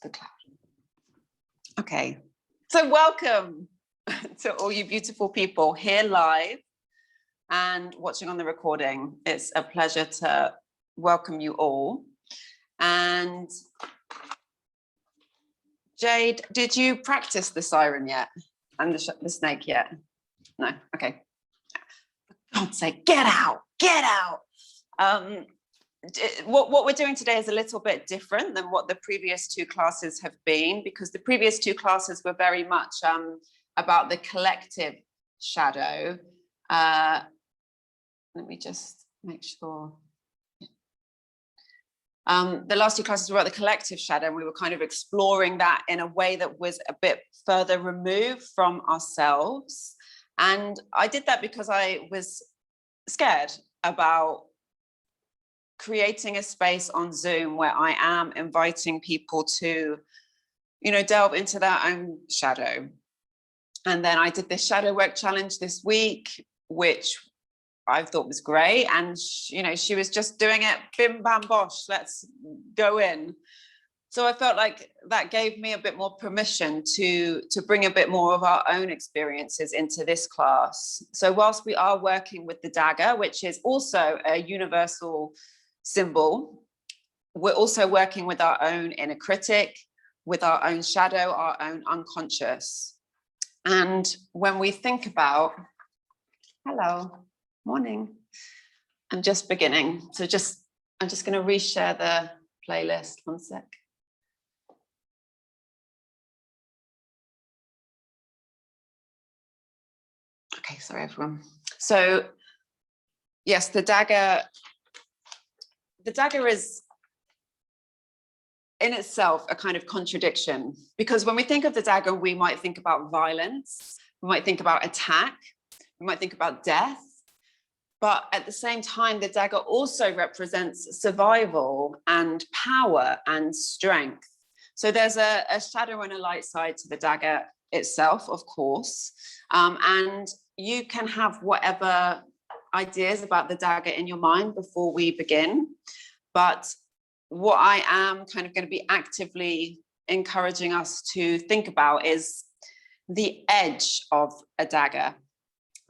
the cloud. Okay, so welcome to all you beautiful people here live and watching on the recording. It's a pleasure to welcome you all. And Jade, did you practice the siren yet? And the snake yet? No, okay. For God's sake, get out, get out. What we're doing today is a little bit different than what the previous two classes have been, because the previous two classes were very much about the collective shadow. Let me just make sure. The last two classes were about the collective shadow, and we were kind of exploring that in a way that was a bit further removed from ourselves. And I did that because I was scared about creating a space on Zoom where I am inviting people to, you know, delve into their own shadow. And then I did this shadow work challenge this week, which I thought was great. And, you know, she was just doing it, bim, bam, bosh, let's go in. So I felt like that gave me a bit more permission to bring a bit more of our own experiences into this class. So whilst we are working with the dagger, which is also a universal symbol, we're also working with our own inner critic, with our own shadow, our own unconscious. And when we think about, hello, morning, I'm just beginning. So I'm just going to reshare the playlist, one sec. Okay, sorry everyone. So yes, the dagger is in itself a kind of contradiction, because when we think of the dagger, we might think about violence, we might think about attack, we might think about death, but at the same time, the dagger also represents survival and power and strength. So there's a shadow and a light side to the dagger itself, of course, and you can have whatever ideas about the dagger in your mind before we begin. But what I am kind of going to be actively encouraging us to think about is the edge of a dagger.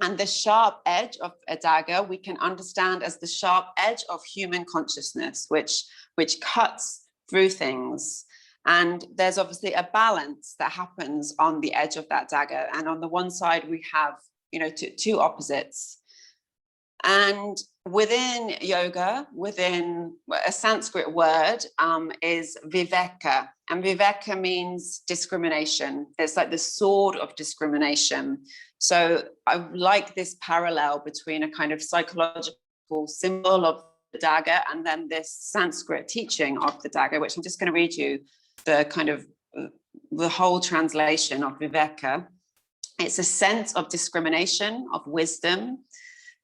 And the sharp edge of a dagger we can understand as the sharp edge of human consciousness, which cuts through things. And there's obviously a balance that happens on the edge of that dagger. And on the one side, we have, you know, two opposites. And within yoga, within a Sanskrit word is viveka. And viveka means discrimination. It's like the sword of discrimination. So I like this parallel between a kind of psychological symbol of the dagger and then this Sanskrit teaching of the dagger, which I'm just going to read you the kind of the whole translation of viveka. It's a sense of discrimination, of wisdom,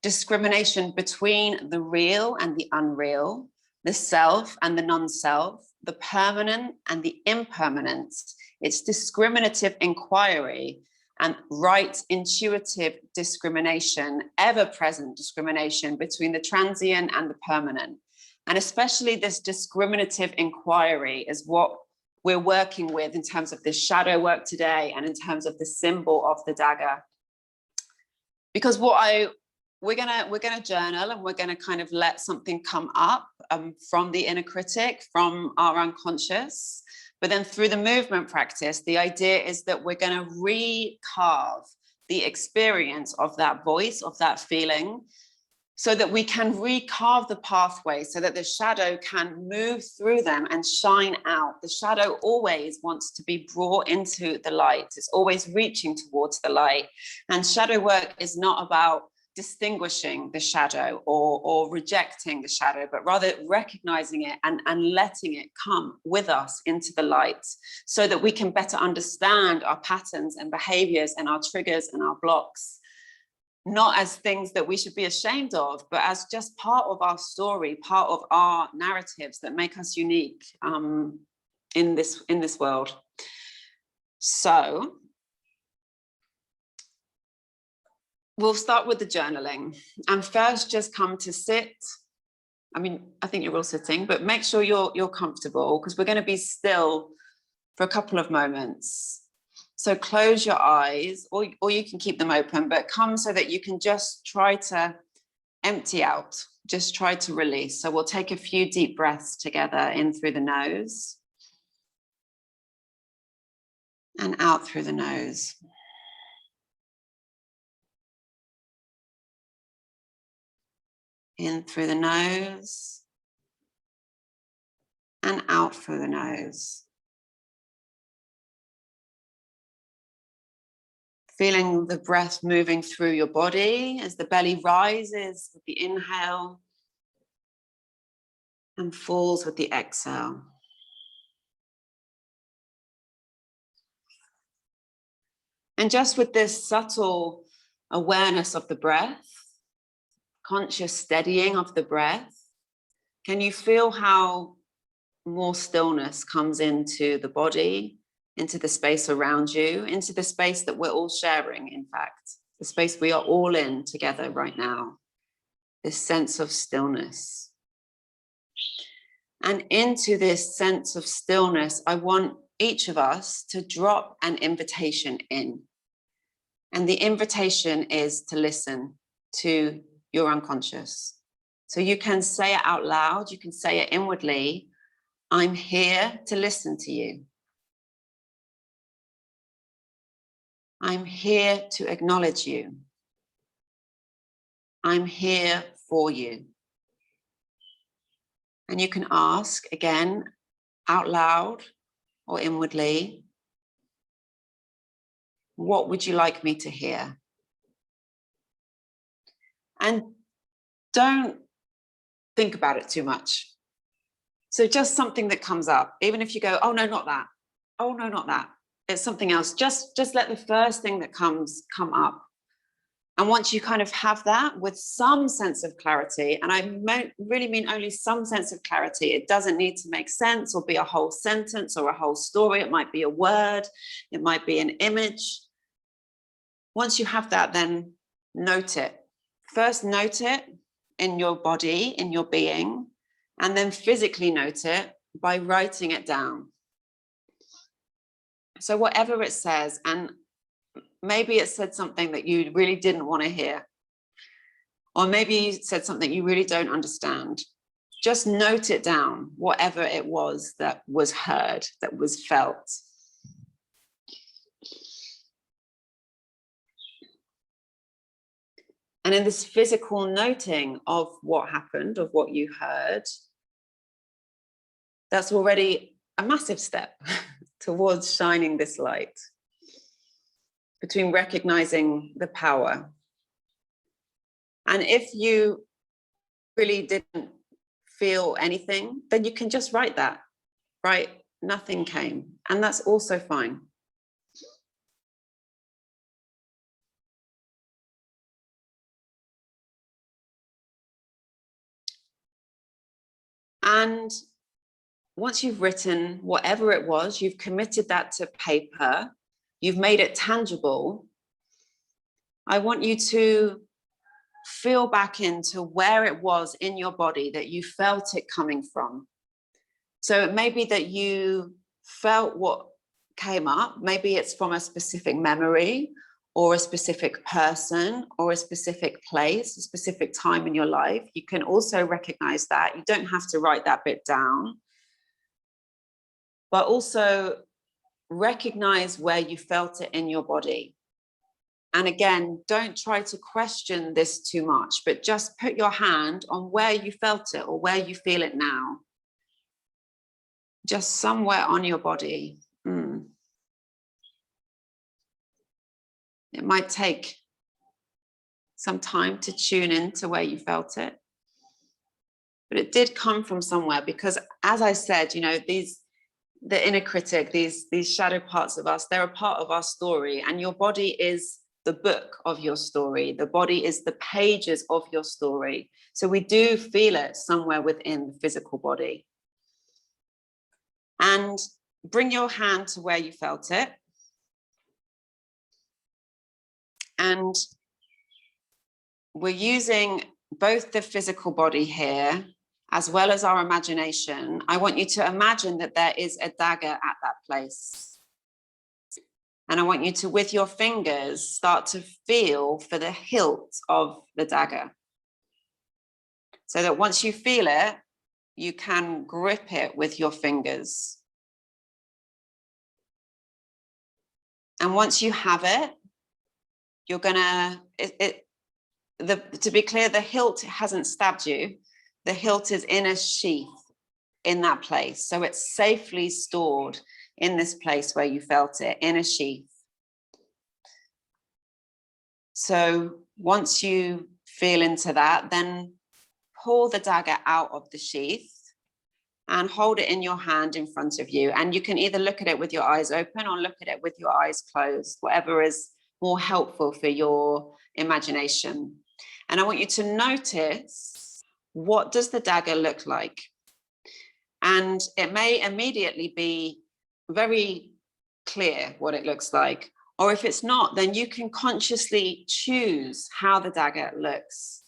discrimination between the real and the unreal, the self and the non-self, the permanent and the impermanent. It's discriminative inquiry and right intuitive discrimination, ever-present discrimination between the transient and the permanent. And especially this discriminative inquiry is what we're working with in terms of the shadow work today and in terms of the symbol of the dagger. Because we're gonna journal, and we're gonna kind of let something come up from the inner critic, from our unconscious. But then through the movement practice, the idea is that we're gonna recarve the experience of that voice, of that feeling, so that we can recarve the pathway, so that the shadow can move through them and shine out. The shadow always wants to be brought into the light. It's always reaching towards the light. And shadow work is not about distinguishing the shadow or rejecting the shadow, but rather recognizing it and letting it come with us into the light, so that we can better understand our patterns and behaviors and our triggers and our blocks, not as things that we should be ashamed of, but as just part of our story, part of our narratives that make us unique in this world. So we'll start with the journaling, and first just come to sit. I mean, I think you're all sitting, but make sure you're comfortable, because we're going to be still for a couple of moments. So close your eyes, or you can keep them open, but come so that you can just try to empty out, just try to release. So we'll take a few deep breaths together, in through the nose and out through the nose. In through the nose and out through the nose. Feeling the breath moving through your body as the belly rises with the inhale and falls with the exhale. And just with this subtle awareness of the breath, conscious steadying of the breath, can you feel how more stillness comes into the body, into the space around you, into the space that we're all sharing, in fact, the space we are all in together right now, this sense of stillness. And into this sense of stillness, I want each of us to drop an invitation in. And the invitation is to listen to your unconscious. So you can say it out loud, you can say it inwardly. I'm here to listen to you. I'm here to acknowledge you. I'm here for you. And you can ask again, out loud or inwardly, what would you like me to hear? And don't think about it too much. So just something that comes up, even if you go, oh no, not that. Oh no, not that. It's something else. Just let the first thing that comes come up. And once you kind of have that with some sense of clarity, and I really mean only some sense of clarity, it doesn't need to make sense or be a whole sentence or a whole story. It might be a word, it might be an image. Once you have that, then note it. First, note it in your body, in your being, and then physically note it by writing it down. So whatever it says, and maybe it said something that you really didn't want to hear, or maybe you said something you really don't understand. Just note it down, whatever it was that was heard, that was felt. And in this physical noting of what happened, of what you heard, that's already a massive step towards shining this light, between recognizing the power. And if you really didn't feel anything, then you can just write that, right? Nothing came, and that's also fine. And once you've written whatever it was, you've committed that to paper, you've made it tangible, I want you to feel back into where it was in your body that you felt it coming from. So it may be that you felt what came up, maybe it's from a specific memory or a specific person or a specific place, a specific time in your life. You can also recognize that. You don't have to write that bit down, but also recognize where you felt it in your body. And again, don't try to question this too much, but just put your hand on where you felt it or where you feel it now. Just somewhere on your body. It might take some time to tune in to where you felt it. But it did come from somewhere, because as I said, you know, the inner critic, these shadow parts of us, they're a part of our story, and your body is the book of your story. The body is the pages of your story. So we do feel it somewhere within the physical body. And bring your hand to where you felt it. And we're using both the physical body here as well as our imagination, I want you to imagine that there is a dagger at that place. And I want you to, with your fingers, start to feel for the hilt of the dagger. So that once you feel it, you can grip it with your fingers. And once you have it, you're gonna, to be clear, the hilt hasn't stabbed you. The hilt is in a sheath in that place. So it's safely stored in this place where you felt it, in a sheath. So once you feel into that, then pull the dagger out of the sheath and hold it in your hand in front of you. And you can either look at it with your eyes open or look at it with your eyes closed, whatever is more helpful for your imagination. And I want you to notice, what does the dagger look like? And it may immediately be very clear what it looks like. Or if it's not, then you can consciously choose how the dagger looks.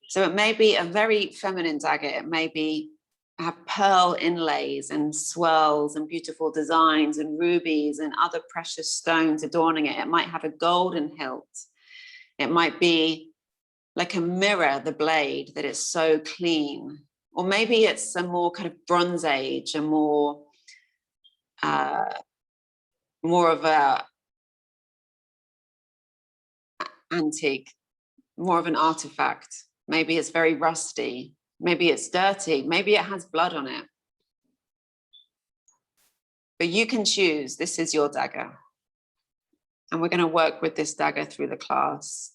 So it may be a very feminine dagger. It may be have pearl inlays and swirls and beautiful designs and rubies and other precious stones adorning it. It might have a golden hilt. It might be like a mirror, the blade, that it's so clean. Or maybe it's a more kind of Bronze Age, a more of a antique, more of an artifact. Maybe it's very rusty. Maybe it's dirty. Maybe it has blood on it. But you can choose. This is your dagger. And we're going to work with this dagger through the class.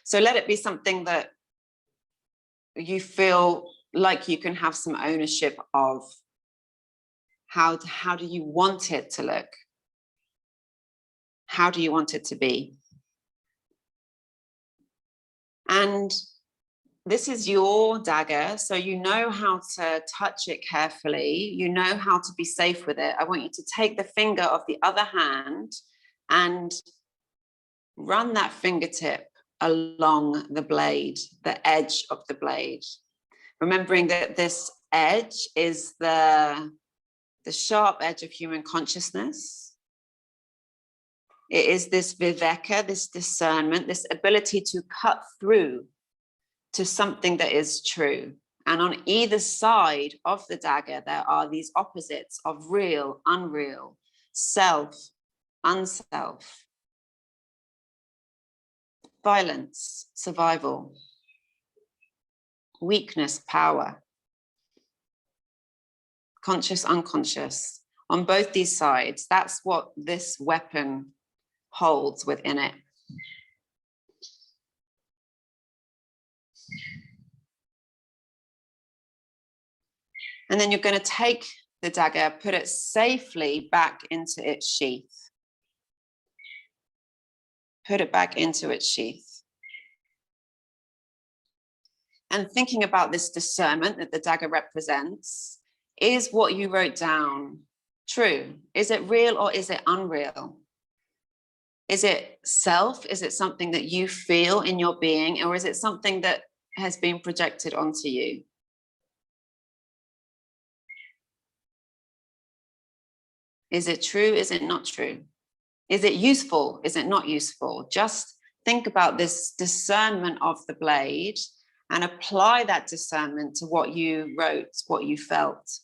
So let it be something that you feel like you can have some ownership of. How do you want it to look? How do you want it to be? And this is your dagger, so you know how to touch it carefully. You know how to be safe with it. I want you to take the finger of the other hand and run that fingertip along the blade, the edge of the blade. Remembering that this edge is the sharp edge of human consciousness. It is this viveka, this discernment, this ability to cut through to something that is true. And on either side of the dagger, there are these opposites of real, unreal, self, unself, violence, survival, weakness, power, conscious, unconscious. On both these sides, that's what this weapon holds within it. And then you're going to take the dagger, put it safely back into its sheath. Put it back into its sheath. And thinking about this discernment that the dagger represents, is what you wrote down true? Is it real or is it unreal? Is it self? Is it something that you feel in your being, or is it something that has been projected onto you? Is it true? Is it not true? Is it useful? Is it not useful? Just think about this discernment of the blade and apply that discernment to what you wrote, what you felt.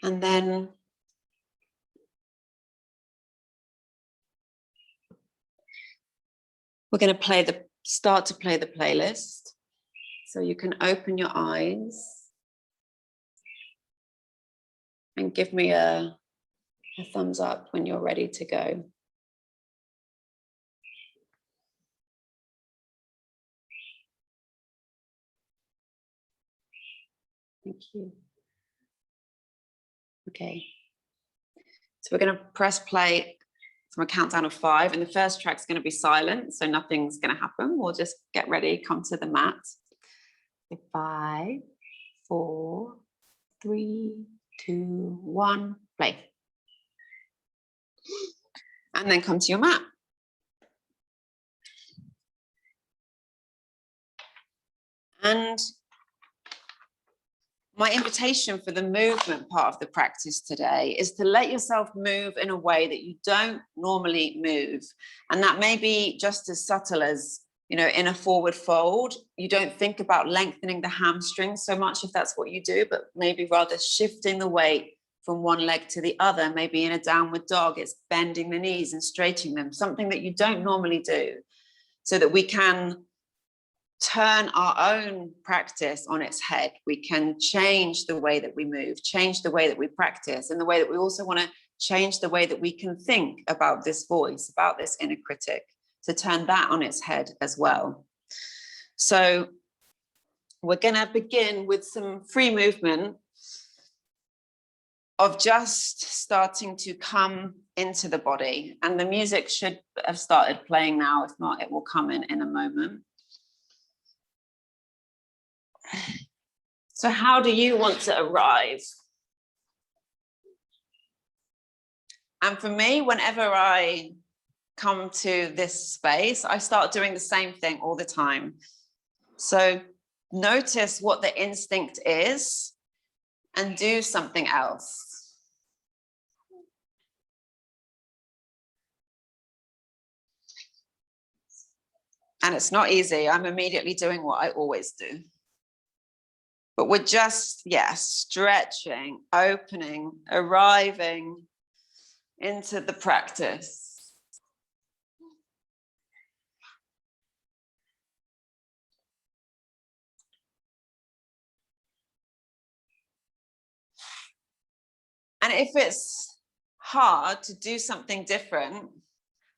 And then we're going to start to play the playlist. So you can open your eyes and give me a thumbs up when you're ready to go. Thank you. Okay. So we're going to press play from a countdown of 5, and the first track's going to be silent, so nothing's going to happen. We'll just get ready, come to the mat. 5, 4, 3, 2, 1, play. And then come to your mat. And my invitation for the movement part of the practice today is to let yourself move in a way that you don't normally move. And that may be just as subtle as, you know, in a forward fold, you don't think about lengthening the hamstrings so much if that's what you do, but maybe rather shifting the weight from one leg to the other. Maybe in a downward dog, it's bending the knees and straightening them, something that you don't normally do, so that we can turn our own practice on its head. We can change the way that we move, change the way that we practice, and the way that we also want to change the way that we can think about this voice, about this inner critic, to turn that on its head as well. So we're going to begin with some free movement of just starting to come into the body. And the music should have started playing now. If not, it will come in a moment. So how do you want to arrive? And for me, whenever I come to this space, I start doing the same thing all the time. So notice what the instinct is and do something else. And it's not easy. I'm immediately doing what I always do. But we're just, stretching, opening, arriving into the practice. And if it's hard to do something different,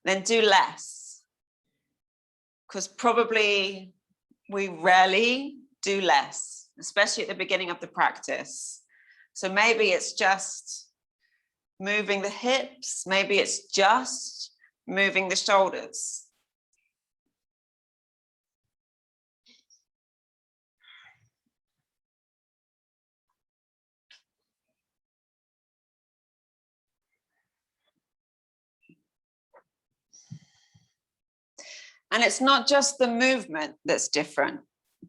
then do less. Because probably we rarely do less, especially at the beginning of the practice. So maybe it's just moving the hips, maybe it's just moving the shoulders. And it's not just the movement that's different,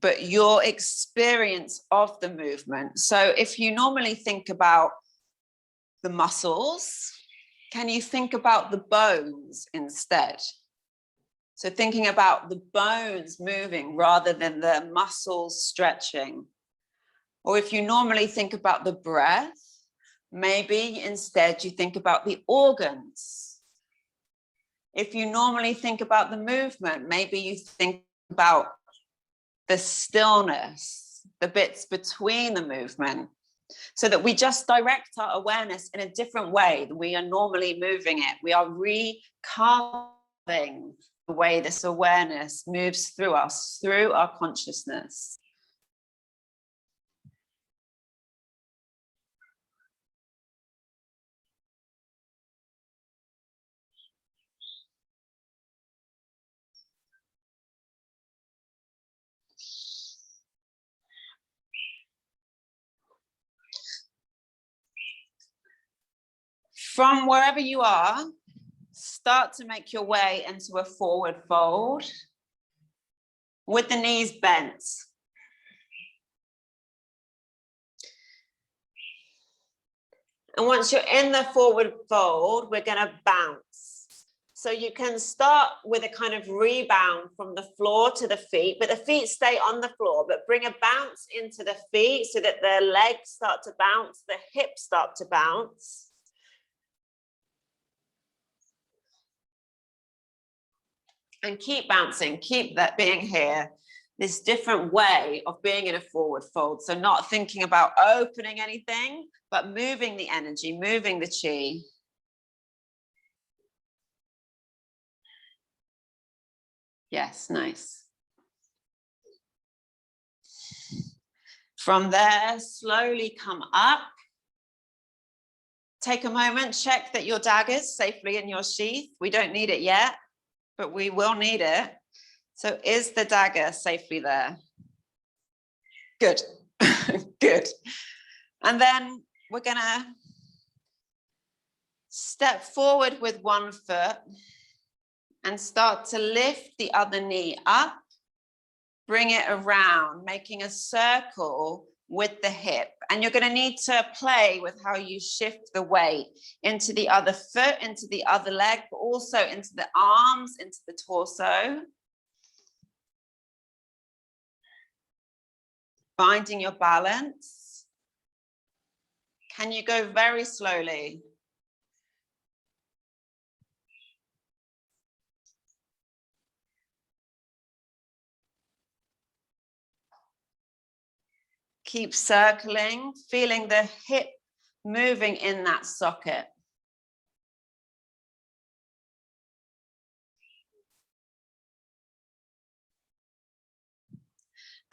but your experience of the movement. So if you normally think about the muscles, can you think about the bones instead? So thinking about the bones moving rather than the muscles stretching. Or if you normally think about the breath, maybe instead you think about the organs. If you normally think about the movement, maybe you think about the stillness, the bits between the movement, so that we just direct our awareness in a different way than we are normally moving it. We are recarving the way this awareness moves through us, through our consciousness. From wherever you are, start to make your way into a forward fold with the knees bent. And once you're in the forward fold, we're going to bounce. So you can start with a kind of rebound from the floor to the feet, but the feet stay on the floor, but bring a bounce into the feet so that the legs start to bounce, the hips start to bounce. And keep bouncing, keep that being here, this different way of being in a forward fold. So not thinking about opening anything, but moving the energy, moving the chi. Yes, nice. From there, slowly come up Take a moment, check that your dagger's safely in your sheath. We don't need it yet, but we will need it. So is the dagger safely there? Good, good. And then we're gonna step forward with one foot and start to lift the other knee up, bring it around, making a circle with the hip. And you're gonna need to play with how you shift the weight into the other foot, into the other leg, but also into the arms, into the torso. Finding your balance. Can you go very slowly? Keep circling, feeling the hip moving in that socket.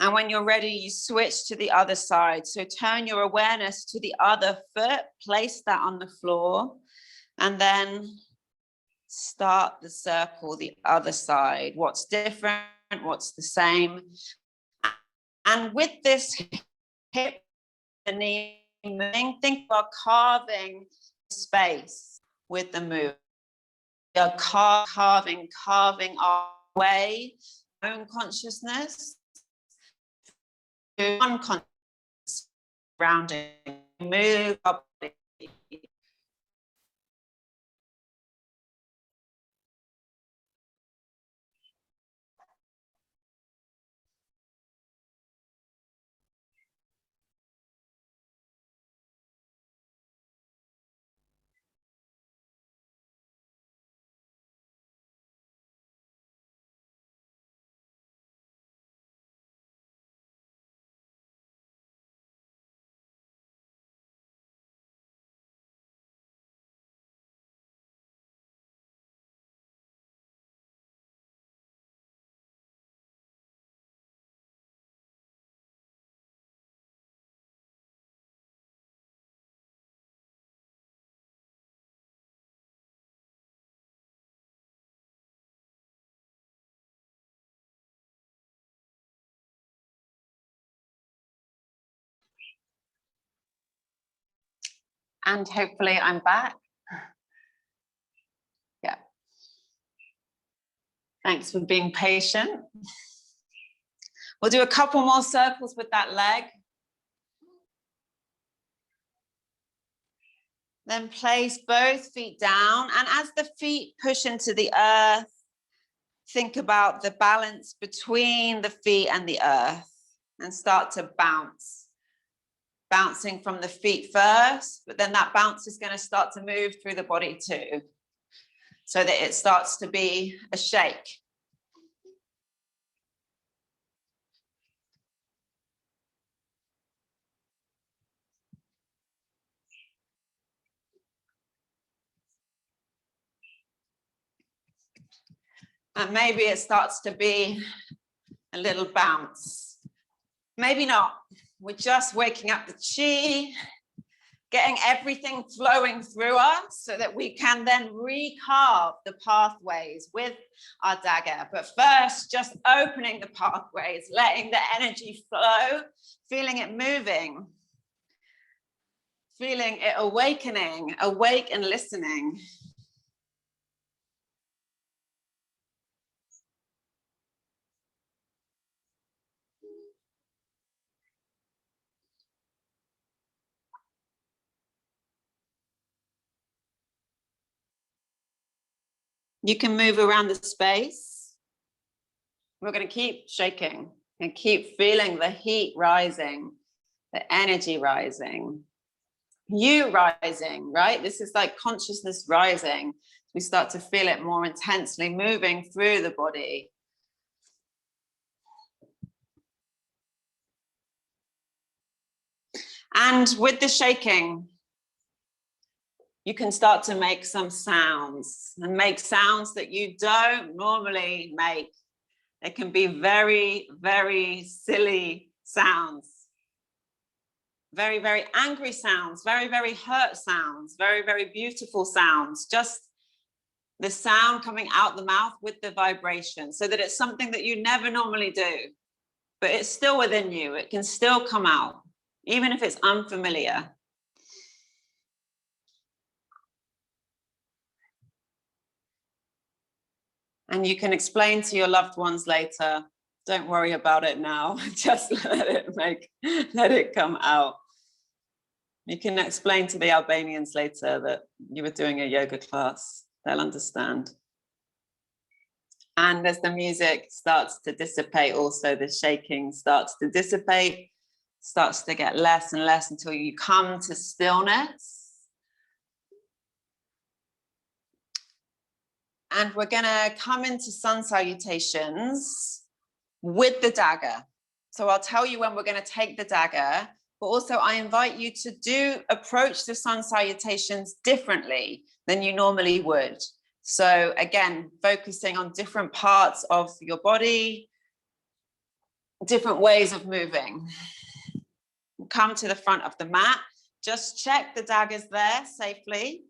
And when you're ready, you switch to the other side. So turn your awareness to the other foot, place that on the floor, and then start the circle the other side. What's different? What's the same? And with this hip and knee moving, think about carving space with the move. We are carving our way, own consciousness, unconscious surrounding, move our body. And hopefully I'm back. Yeah. Thanks for being patient. We'll do a couple more circles with that leg. Then place both feet down. And as the feet push into the earth, think about the balance between the feet and the earth and start to bounce. Bouncing from the feet first, but then that bounce is going to start to move through the body too, so that it starts to be a shake. And maybe it starts to be a little bounce. Maybe not. We're just waking up the chi, getting everything flowing through us so that we can then recarve the pathways with our dagger. But first, just opening the pathways, letting the energy flow, feeling it moving, feeling it awakening, awake and listening. You can move around the space. We're going to keep shaking and keep feeling the heat rising, the energy rising, you rising, right? This is like consciousness rising. We start to feel it more intensely moving through the body. And with the shaking, you can start to make some sounds and make sounds that you don't normally make. It can be very, very silly sounds. very, very angry sounds, very, very hurt sounds, very, very beautiful sounds, just the sound coming out the mouth with the vibration, so that it's something that you never normally do, but it's still within you. It can still come out, even if it's unfamiliar. And you can explain to your loved ones later, don't worry about it now, just let it come out. You can explain to the Albanians later that you were doing a yoga class. They'll understand. And as the music starts to dissipate, also the shaking starts to dissipate, starts to get less and less until you come to stillness. And we're gonna come into sun salutations with the dagger. So I'll tell you when we're gonna take the dagger, but also I invite you to approach the sun salutations differently than you normally would. So again, focusing on different parts of your body, different ways of moving. Come to the front of the mat, just check the dagger's there safely.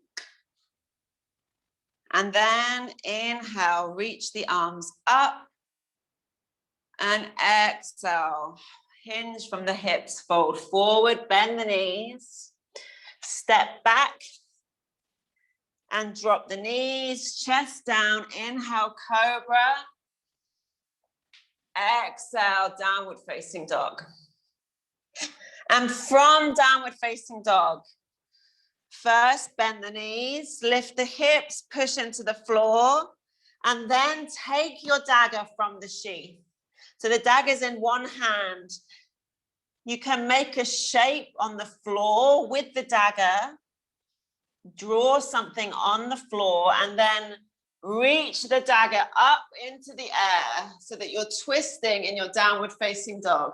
And then inhale, reach the arms up, and exhale, hinge from the hips, fold forward, bend the knees, step back, and drop the knees, chest down, inhale, cobra, exhale, downward facing dog. And from downward facing dog, first bend the knees, lift the hips, push into the floor, and then take your dagger from the sheath. So the dagger's in one hand. You can make a shape on the floor with the dagger, draw something on the floor, and then reach the dagger up into the air so that you're twisting in your downward facing dog.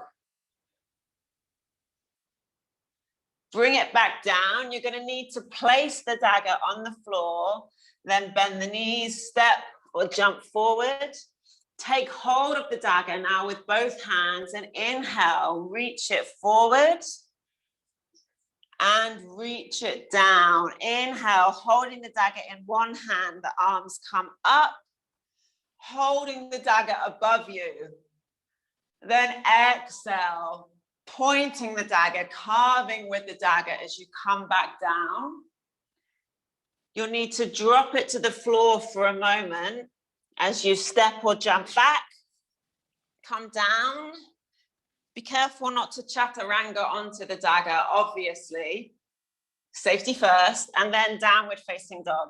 Bring it back down. You're going to need to place the dagger on the floor, then bend the knees, step or jump forward. Take hold of the dagger now with both hands and inhale, reach it forward and reach it down. Inhale, holding the dagger in one hand, the arms come up, holding the dagger above you. Then exhale, pointing the dagger, carving with the dagger as you come back down. You'll need to drop it to the floor for a moment as you step or jump back, come down. Be careful not to chaturanga onto the dagger, obviously. Safety first, and then downward facing dog.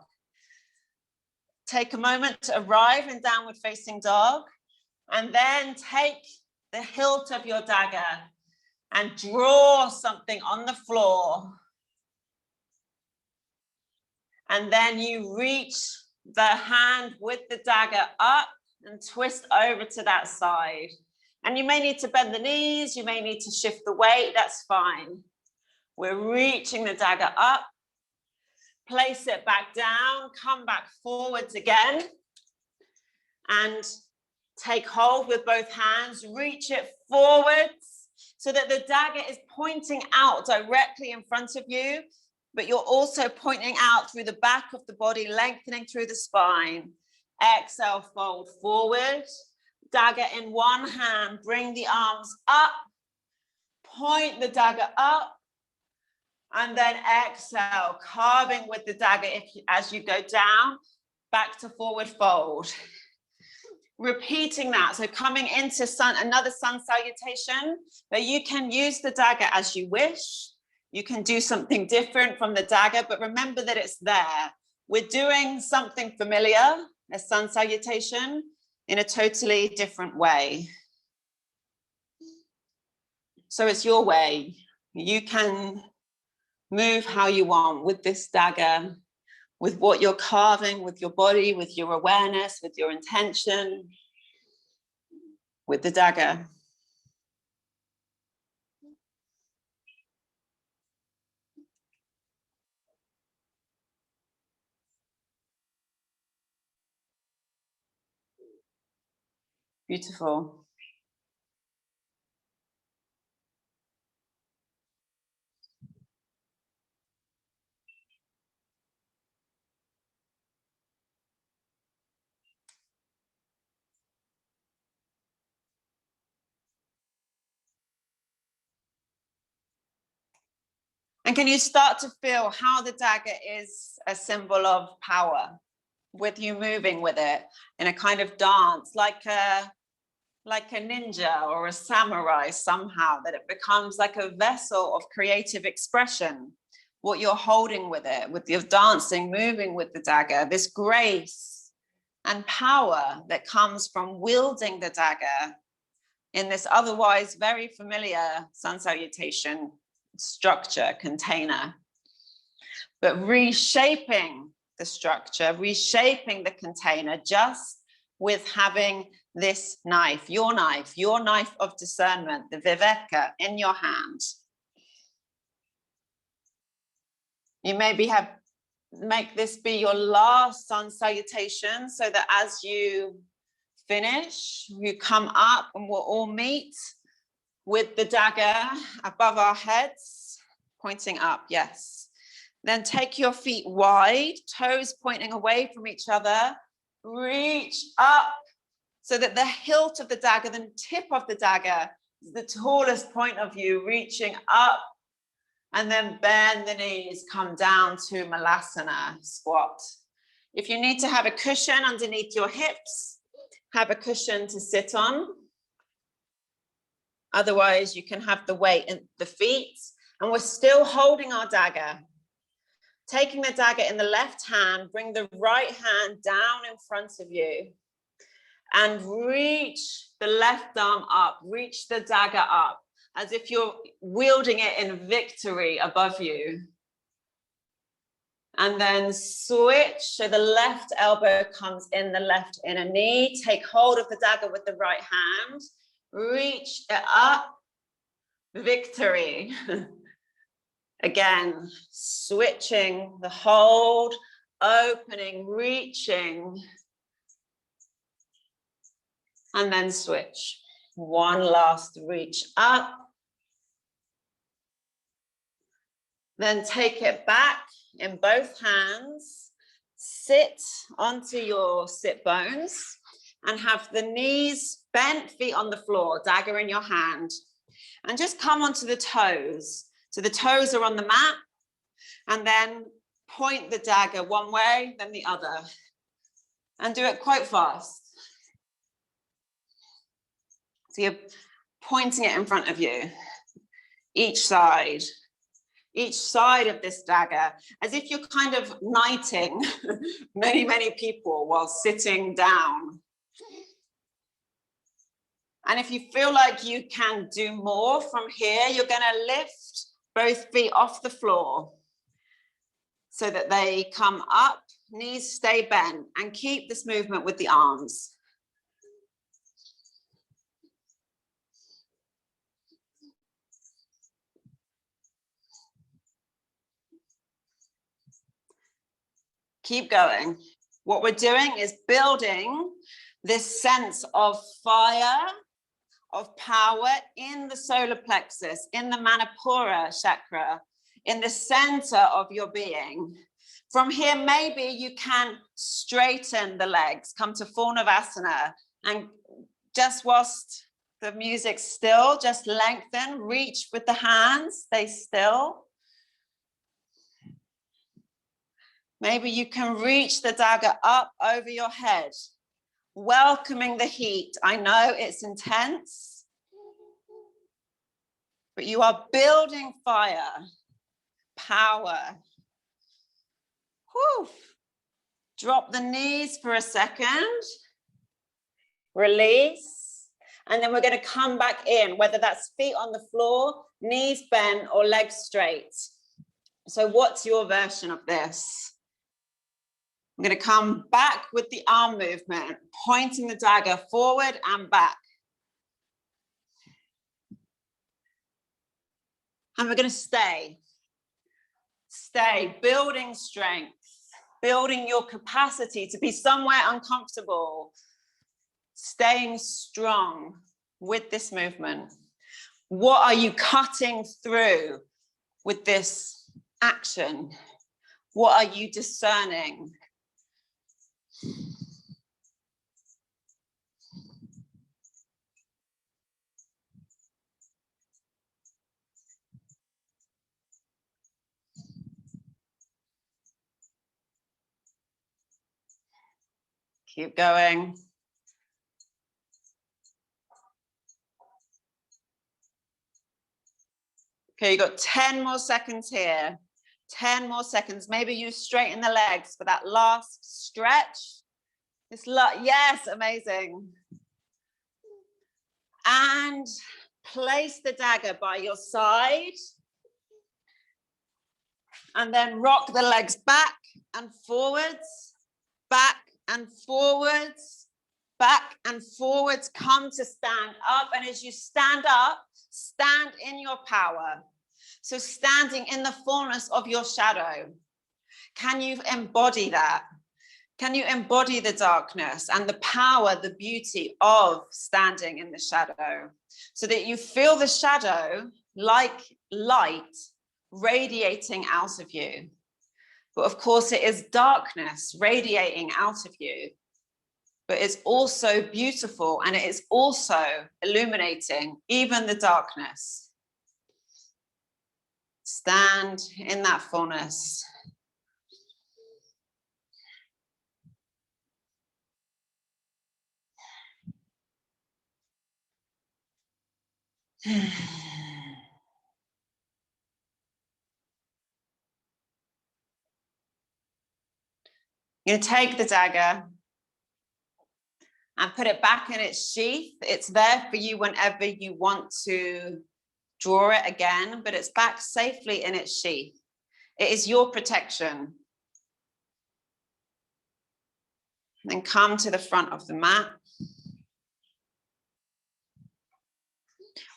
Take a moment to arrive in downward facing dog, and then take the hilt of your dagger and draw something on the floor. And then you reach the hand with the dagger up and twist over to that side. And you may need to bend the knees, you may need to shift the weight, that's fine. We're reaching the dagger up, place it back down, come back forwards again, and take hold with both hands, reach it forwards so that the dagger is pointing out directly in front of you, but you're also pointing out through the back of the body, lengthening through the spine. Exhale, fold forward. Dagger in one hand, bring the arms up, point the dagger up, and then exhale, carving with the dagger as you go down, back to forward fold. Repeating that, so coming into another sun salutation, but you can use the dagger as you wish. You can do something different from the dagger, but remember that it's there. We're doing something familiar, a sun salutation, in a totally different way. So it's your way. You can move how you want with this dagger, with what you're carving, with your body, with your awareness, with your intention, with the dagger. Beautiful. And can you start to feel how the dagger is a symbol of power, with you moving with it in a kind of dance, like a ninja or a samurai somehow, that it becomes like a vessel of creative expression, what you're holding with it, with your dancing, moving with the dagger, this grace and power that comes from wielding the dagger in this otherwise very familiar sun salutation structure, container, but reshaping the structure, reshaping the container just with having this knife, your knife of discernment, the viveka, in your hand. You maybe make this be your last sun salutation, so that as you finish, you come up and we'll all meet with the dagger above our heads, pointing up, yes. Then take your feet wide, toes pointing away from each other, reach up so that the hilt of the dagger, the tip of the dagger, is the tallest point of you, reaching up, and then bend the knees, come down to Malasana, squat. If you need to have a cushion underneath your hips, have a cushion to sit on. Otherwise, you can have the weight in the feet, and we're still holding our dagger. Taking the dagger in the left hand, bring the right hand down in front of you and reach the left arm up, reach the dagger up as if you're wielding it in victory above you. And then switch, so the left elbow comes in the left inner knee. Take hold of the dagger with the right hand. Reach it up, victory. Again, switching the hold, opening, reaching, and then switch. One last reach up. Then take it back in both hands. Sit onto your sit bones and have the knees bent, feet on the floor, dagger in your hand. And just come onto the toes. So the toes are on the mat, and then point the dagger one way, then the other. And do it quite fast. So you're pointing it in front of you, each side of this dagger, as if you're kind of knighting many, many people while sitting down. And if you feel like you can do more from here, you're going to lift both feet off the floor so that they come up, knees stay bent, and keep this movement with the arms. Keep going. What we're doing is building this sense of fire, of power in the solar plexus, in the Manipura chakra, in the center of your being. From here, maybe you can straighten the legs, come to Purnavasana, and just whilst the music's still, just lengthen, reach with the hands, stay still. Maybe you can reach the dagger up over your head, welcoming the heat. I know it's intense, but you are building fire, power. Whew. Drop the knees for a second, release, and then we're going to come back in, whether that's feet on the floor, knees bent, or legs straight. So what's your version of this? I'm going to come back with the arm movement, pointing the dagger forward and back. And we're going to stay, building strength, building your capacity to be somewhere uncomfortable, staying strong with this movement. What are you cutting through with this action? What are you discerning? Keep going. Okay, you got 10 more seconds here. 10 more seconds. Maybe you straighten the legs for that last stretch. Yes, amazing. And place the dagger by your side. And then rock the legs back and forwards, back and forwards, back and forwards. Come to stand up. And as you stand up, stand in your power. So standing in the fullness of your shadow. Can you embody that? Can you embody the darkness and the power, the beauty of standing in the shadow, so that you feel the shadow like light radiating out of you? But of course, it is darkness radiating out of you, but it's also beautiful and it is also illuminating even the darkness. Stand in that fullness. You're going to take the dagger and put it back in its sheath. It's there for you whenever you want to draw it again, but it's back safely in its sheath. It is your protection. Then come to the front of the mat.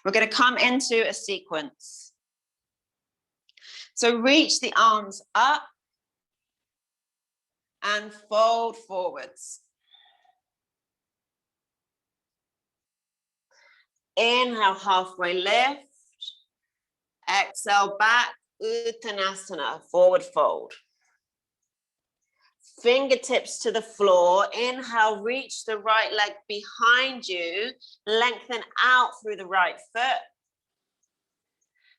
We're going to come into a sequence. So reach the arms up and fold forwards. Inhale, halfway lift. Exhale back, Uttanasana, forward fold. Fingertips to the floor. Inhale, reach the right leg behind you. Lengthen out through the right foot.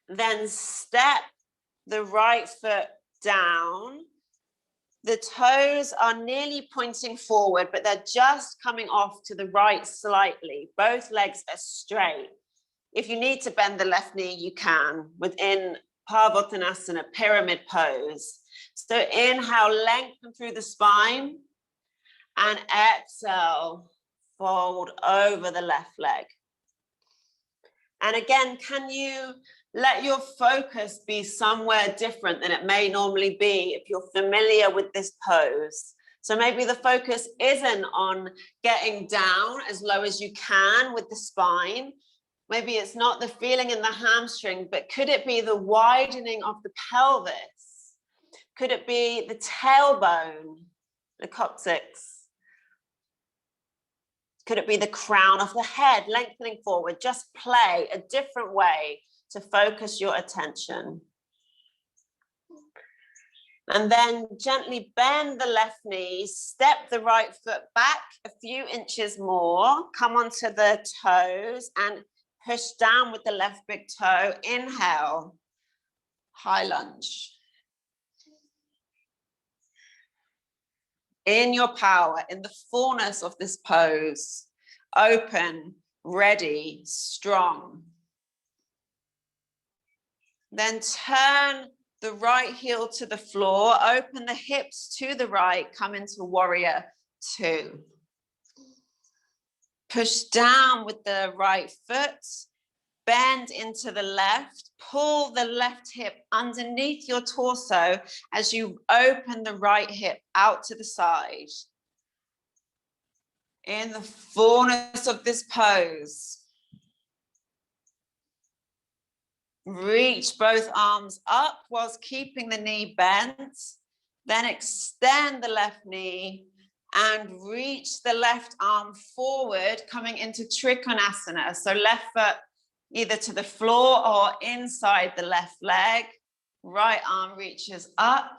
Then step the right foot down. The toes are nearly pointing forward, but they're just coming off to the right slightly. Both legs are straight. If you need to bend the left knee, you can within Parvottanasana, pyramid pose. So inhale, lengthen through the spine, and exhale, fold over the left leg. And again, can you let your focus be somewhere different than it may normally be if you're familiar with this pose? So maybe the focus isn't on getting down as low as you can with the spine. Maybe it's not the feeling in the hamstring, but could it be the widening of the pelvis? Could it be the tailbone, the coccyx? Could it be the crown of the head lengthening forward? Just play a different way to focus your attention. And then gently bend the left knee, step the right foot back a few inches more, come onto the toes and push down with the left big toe. Inhale, high lunge. In your power, in the fullness of this pose, open, ready, strong. Then turn the right heel to the floor, open the hips to the right, come into warrior two. Push down with the right foot, bend into the left, pull the left hip underneath your torso as you open the right hip out to the side. In the fullness of this pose, reach both arms up whilst keeping the knee bent, then extend the left knee and reach the left arm forward, coming into Trikonasana. So left foot either to the floor or inside the left leg. Right arm reaches up.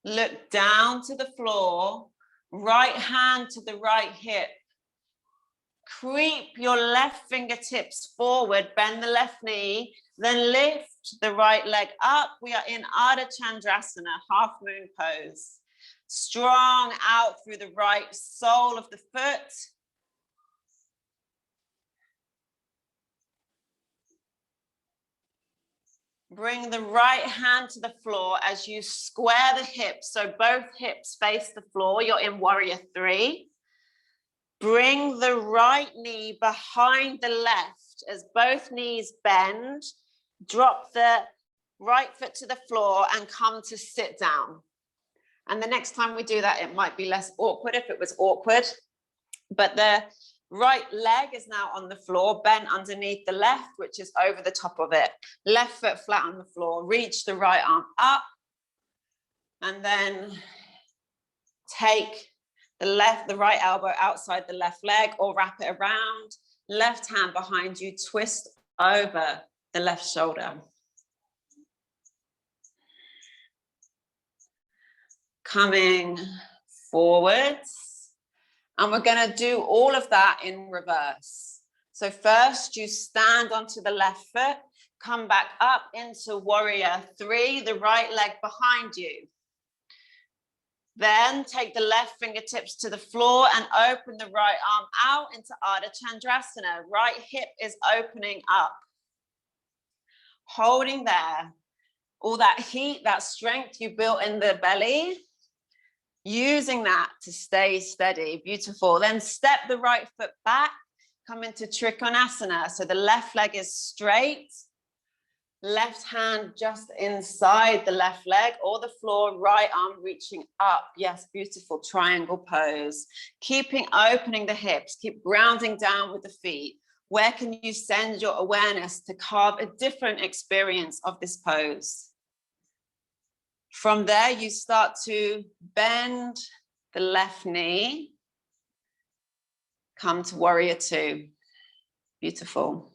Look down to the floor. Right hand to the right hip. Creep your left fingertips forward, bend the left knee, then lift the right leg up. We are in Ardha Chandrasana, half moon pose. Strong out through the right sole of the foot. Bring the right hand to the floor as you square the hips, so both hips face the floor. You're in warrior three. Bring the right knee behind the left as both knees bend. Drop the right foot to the floor and come to sit down. And the next time we do that, it might be less awkward if it was awkward. But the right leg is now on the floor, bent underneath the left, which is over the top of it. Left foot flat on the floor. Reach the right arm up. And then take the right elbow outside the left leg or wrap it around. Left hand behind you, twist over the left shoulder. Coming forwards. And we're going to do all of that in reverse. So first you stand onto the left foot, come back up into warrior three, the right leg behind you. Then take the left fingertips to the floor and open the right arm out into Ardha Chandrasana. Right hip is opening up. Holding there. All that heat, that strength you built in the belly. Using that to stay steady. Beautiful. Then step the right foot back. Come into Trikonasana. So the left leg is straight. Left hand just inside the left leg or the floor, right arm reaching up. Yes, beautiful triangle pose. Keeping opening the hips, keep grounding down with the feet. Where can you send your awareness to carve a different experience of this pose? From there, you start to bend the left knee. Come to warrior two. Beautiful.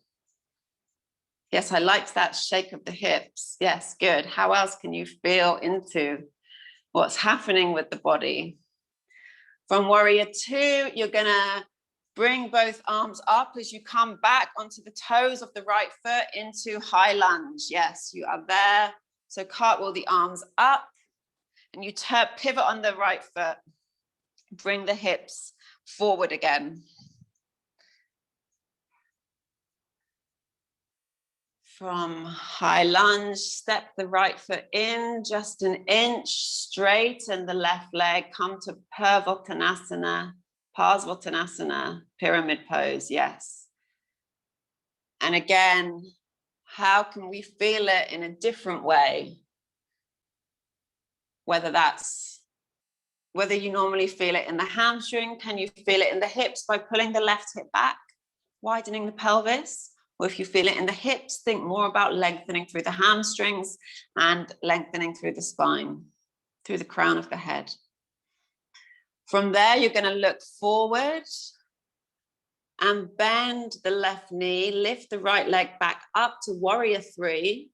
Yes, I liked that shake of the hips. Yes, good. How else can you feel into what's happening with the body? From warrior two, you're gonna bring both arms up as you come back onto the toes of the right foot into high lunge. Yes, you are there. So cartwheel the arms up and you pivot on the right foot. Bring the hips forward again. From high lunge, step the right foot in just an inch, straighten the left leg, come to Parsvottanasana, pyramid pose, yes. And again, how can we feel it in a different way? Whether you normally feel it in the hamstring, can you feel it in the hips by pulling the left hip back, widening the pelvis? Or if you feel it in the hips, think more about lengthening through the hamstrings and lengthening through the spine, through the crown of the head. From there, you're going to look forward and bend the left knee, lift the right leg back up to warrior three.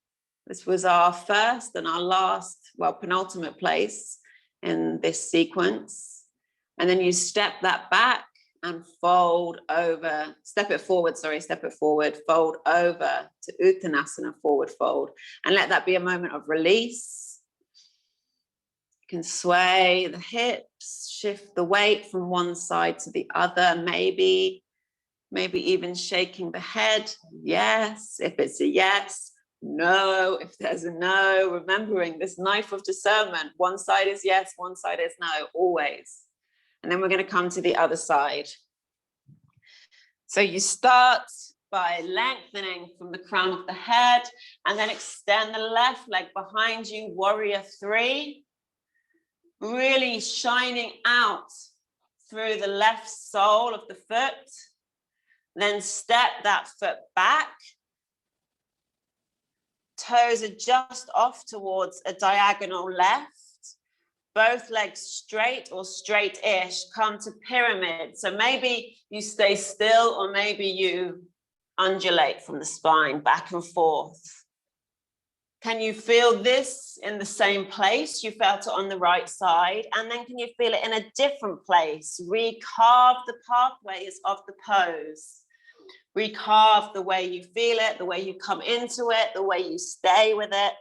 This was our first and our last, well, penultimate place in this sequence. And then you step that back and fold over, step it forward, fold over to Uttanasana, forward fold. And let that be a moment of release. You can sway the hips, shift the weight from one side to the other, maybe even shaking the head. Yes, if it's a yes. No, if there's a no, remembering this knife of discernment. One side is yes, one side is no, always. And then we're going to come to the other side. So you start by lengthening from the crown of the head and then extend the left leg behind you, warrior three. Really shining out through the left sole of the foot. Then step that foot back. Toes are just off towards a diagonal left. Both legs straight or straight-ish, come to pyramid. So maybe you stay still or maybe you undulate from the spine back and forth. Can you feel this in the same place? You felt it on the right side. And then can you feel it in a different place? Recarve the pathways of the pose. Recarve the way you feel it, the way you come into it, the way you stay with it.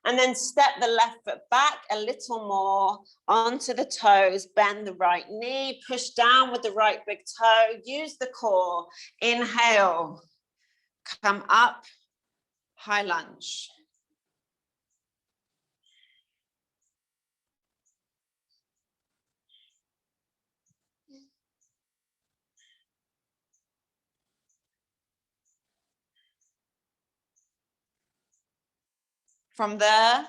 And then step the left foot back a little more onto the toes, bend the right knee, push down with the right big toe, use the core. Inhale, come up, high lunge. From there,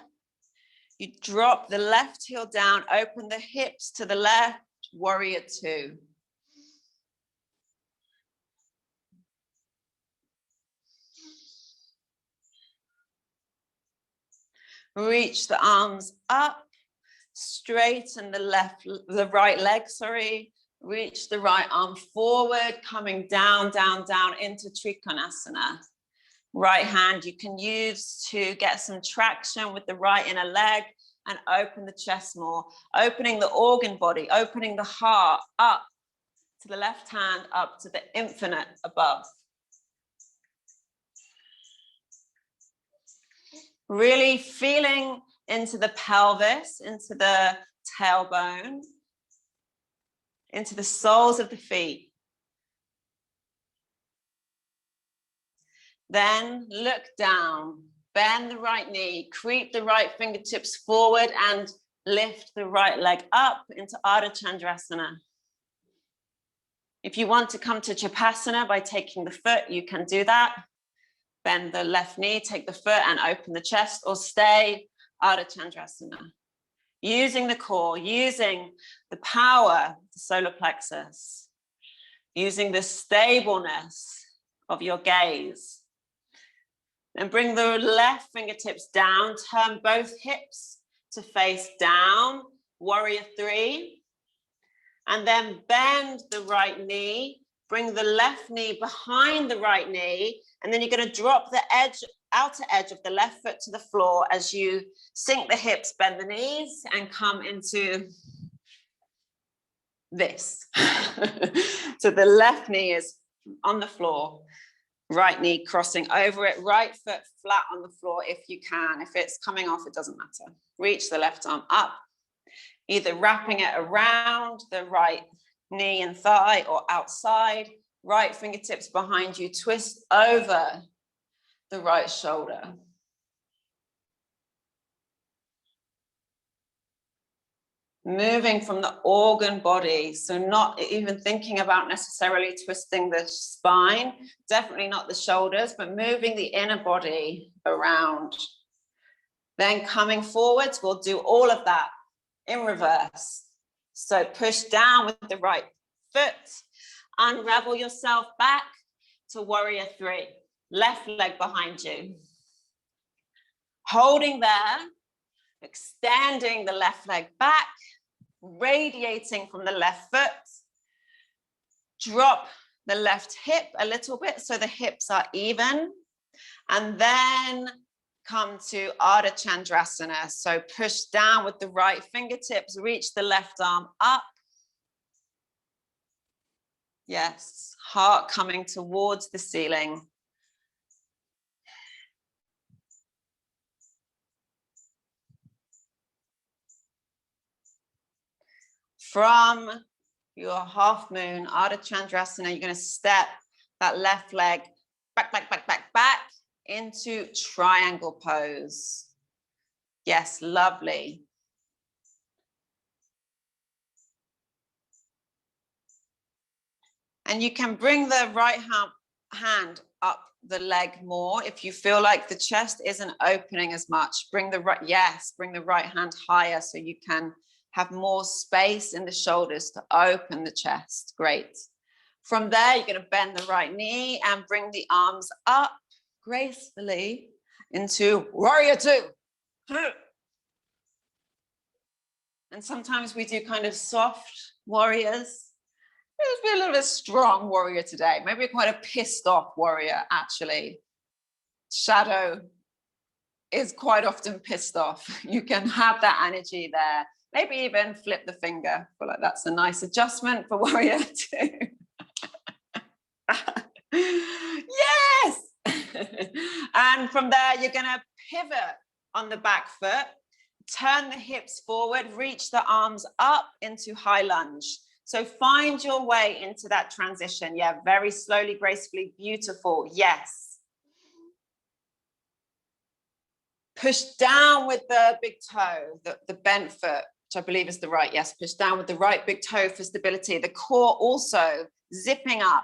you drop the left heel down, open the hips to the left, warrior two. Reach the arms up, straighten the right leg, reach the right arm forward, coming down, down, down into Trikonasana. Right hand you can use to get some traction with the right inner leg and open the chest more, opening the organ body, opening the heart up to the left hand, up to the infinite above. Really feeling into the pelvis, into the tailbone, into the soles of the feet. Then look down, bend the right knee, creep the right fingertips forward and lift the right leg up into Ardha Chandrasana. If you want to come to Chapasana by taking the foot, you can do that. Bend the left knee, take the foot and open the chest, or stay Ardha Chandrasana. Using the core, using the power, the solar plexus, using the stableness of your gaze. And bring the left fingertips down, turn both hips to face down, warrior three. And then bend the right knee, bring the left knee behind the right knee, and then you're going to drop the outer edge of the left foot to the floor as you sink the hips, bend the knees, and come into this. So the left knee is on the floor. Right knee crossing over it, right foot flat on the floor if you can. If it's coming off, it doesn't matter. Reach the left arm up, either wrapping it around the right knee and thigh or outside. Right fingertips behind you, twist over the right shoulder. Moving from the organ body, so not even thinking about necessarily twisting the spine, definitely not the shoulders, but moving the inner body around. Then coming forwards, we'll do all of that in reverse. So push down with the right foot, unravel yourself back to warrior three, left leg behind you. Holding there, extending the left leg back, radiating from the left foot. Drop the left hip a little bit so the hips are even. And then come to Ardha Chandrasana. So push down with the right fingertips, reach the left arm up. Yes, heart coming towards the ceiling. From your half moon, Ardha Chandrasana, you're going to step that left leg back, back, back, back, back into triangle pose. Yes, lovely. And you can bring the right hand up the leg more if you feel like the chest isn't opening as much. Bring the right hand higher so you can have more space in the shoulders to open the chest. Great. From there, you're going to bend the right knee and bring the arms up gracefully into warrior two. And sometimes we do kind of soft warriors. Let's be a little bit strong warrior today. Maybe quite a pissed off warrior, actually. Shadow is quite often pissed off. You can have that energy there. Maybe even flip the finger. I feel like that's a nice adjustment for warrior 2. Yes. And from there, you're going to pivot on the back foot, turn the hips forward, reach the arms up into high lunge. So find your way into that transition. Yeah, very slowly, gracefully, beautiful. Yes. Push down with the big toe, the bent foot, which I believe is the right. Yes, push down with the right big toe for stability. The core also zipping up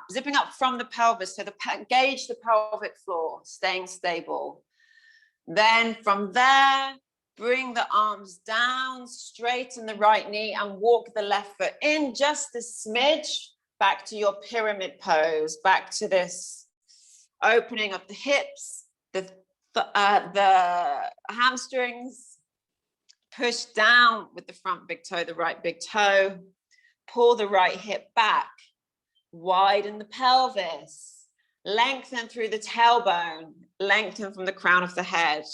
from the pelvis. So engage the pelvic floor, staying stable. Then from there, bring the arms down, straighten the right knee and walk the left foot in just a smidge back to your pyramid pose, back to this opening of the hips, the hamstrings. Push down with the front big toe, the right big toe. Pull the right hip back. Widen the pelvis. Lengthen through the tailbone. Lengthen from the crown of the head.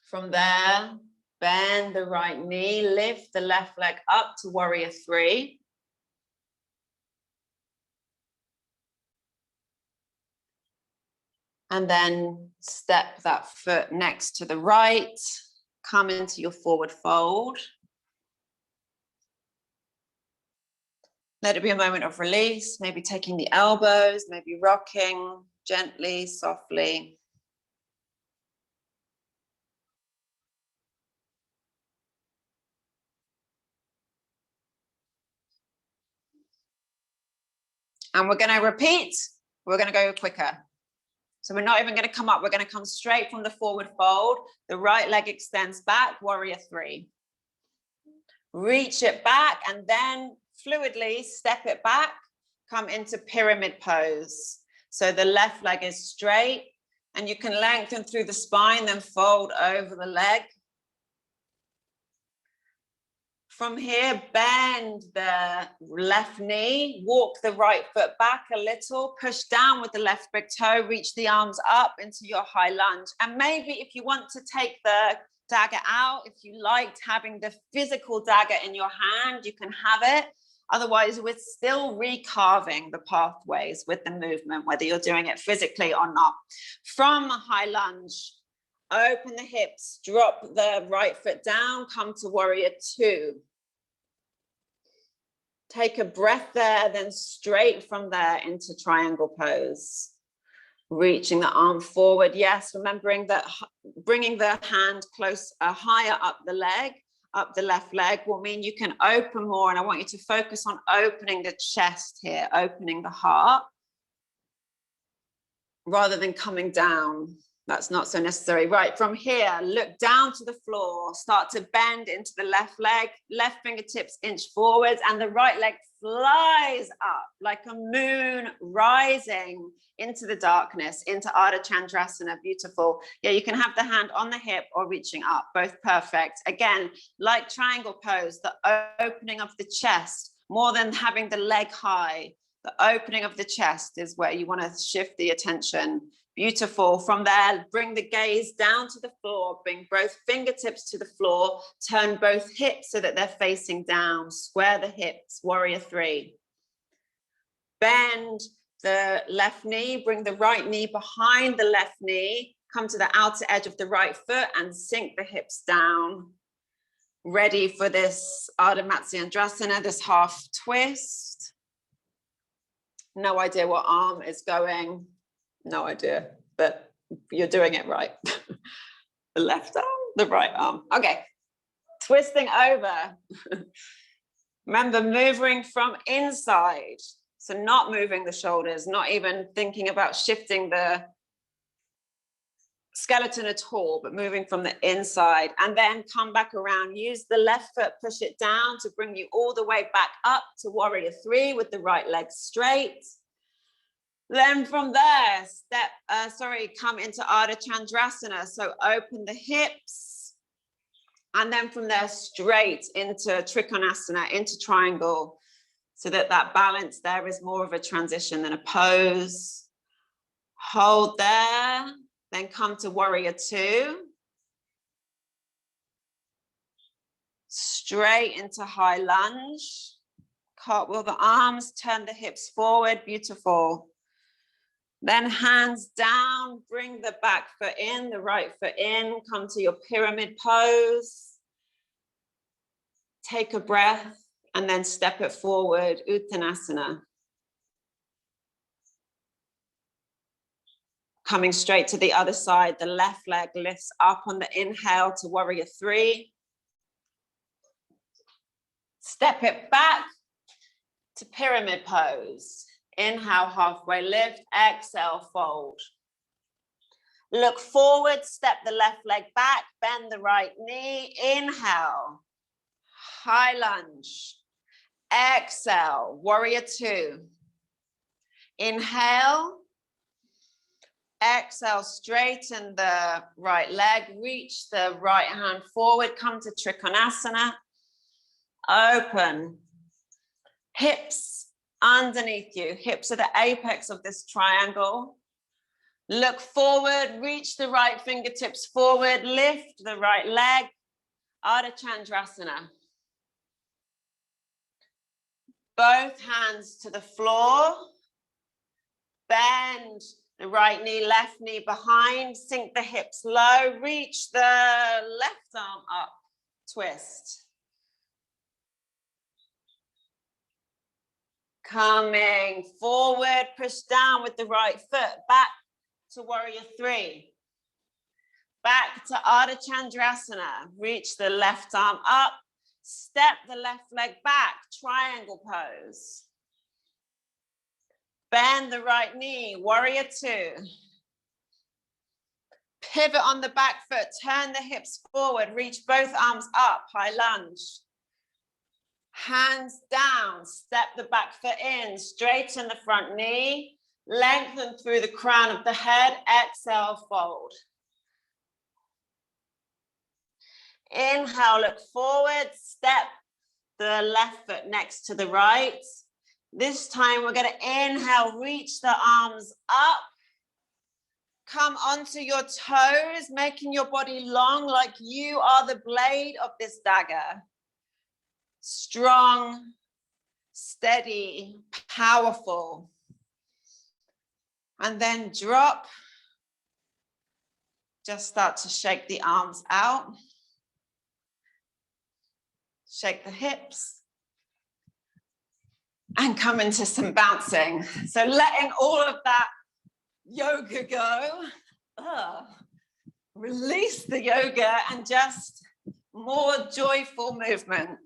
From there, bend the right knee, lift the left leg up to warrior 3. And then step that foot next to the right, come into your forward fold. Let it be a moment of release, maybe taking the elbows, maybe rocking gently, softly. And we're going to repeat. We're going to go quicker. So we're not even going to come up. We're going to come straight from the forward fold. The right leg extends back, warrior 3. Reach it back and then fluidly step it back. Come into pyramid pose. So the left leg is straight and you can lengthen through the spine, then fold over the leg. From here, bend the left knee, walk the right foot back a little, push down with the left big toe, reach the arms up into your high lunge. And maybe if you want to take the dagger out, if you liked having the physical dagger in your hand, you can have it. Otherwise, we're still recarving the pathways with the movement, whether you're doing it physically or not. From a high lunge, open the hips, drop the right foot down, come to warrior 2. Take a breath there, then straight from there into triangle pose. Reaching the arm forward. Yes, remembering that bringing the hand close, higher up the leg, up the left leg will mean you can open more. And I want you to focus on opening the chest here, opening the heart, rather than coming down. That's not so necessary. Right, from here, look down to the floor, start to bend into the left leg, left fingertips inch forwards, and the right leg flies up like a moon rising into the darkness, into Ardha Chandrasana. Beautiful. Yeah, you can have the hand on the hip or reaching up, both perfect. Again, like triangle pose, the opening of the chest, more than having the leg high, the opening of the chest is where you want to shift the attention. Beautiful. From there, bring the gaze down to the floor, bring both fingertips to the floor, turn both hips so that they're facing down, square the hips, warrior 3. Bend the left knee, bring the right knee behind the left knee, come to the outer edge of the right foot and sink the hips down. Ready for this Ardha Matsyendrasana, this half twist. No idea what arm is going. No idea, but you're doing it right. The left arm, the right arm. Okay, twisting over. Remember, moving from inside. So not moving the shoulders, not even thinking about shifting the skeleton at all, but moving from the inside. And then come back around. Use the left foot, push it down to bring you all the way back up to warrior 3 with the right leg straight. Then from there, come into Ardha Chandrasana. So open the hips. And then from there, straight into Trikonasana, into triangle. so that that balance there is more of a transition than a pose. Hold there, then come to warrior two. Straight into high lunge. Cartwheel the arms, turn the hips forward, beautiful. Then hands down, bring the back foot in, the right foot in, come to your pyramid pose. Take a breath and then step it forward, Uttanasana. Coming straight to the other side, the left leg lifts up on the inhale to warrior three. Step it back to pyramid pose. Inhale, halfway lift, exhale, fold. Look forward, step the left leg back, bend the right knee, inhale, high lunge, exhale, warrior two. Inhale, exhale, straighten the right leg, reach the right hand forward, come to Trikonasana, open, hips underneath you, hips are the apex of this triangle. Look forward, reach the right fingertips forward, lift the right leg, Ardha Chandrasana. Both hands to the floor, bend the right knee, left knee behind, sink the hips low, reach the left arm up, twist. Coming forward, push down with the right foot, back to warrior three. Back to Ardha Chandrasana, reach the left arm up, step the left leg back, triangle pose. Bend the right knee, warrior two. Pivot on the back foot, turn the hips forward, reach both arms up, high lunge. Hands down, step the back foot in, straighten the front knee, lengthen through the crown of the head, exhale, fold. Inhale, look forward, step the left foot next to the right. This time we're going to inhale, reach the arms up. Come onto your toes, making your body long like you are the blade of this dagger. Strong, steady, powerful. And then drop. Just start to shake the arms out. Shake the hips. And come into some bouncing. So letting all of that yoga go. Release the yoga and just more joyful movement.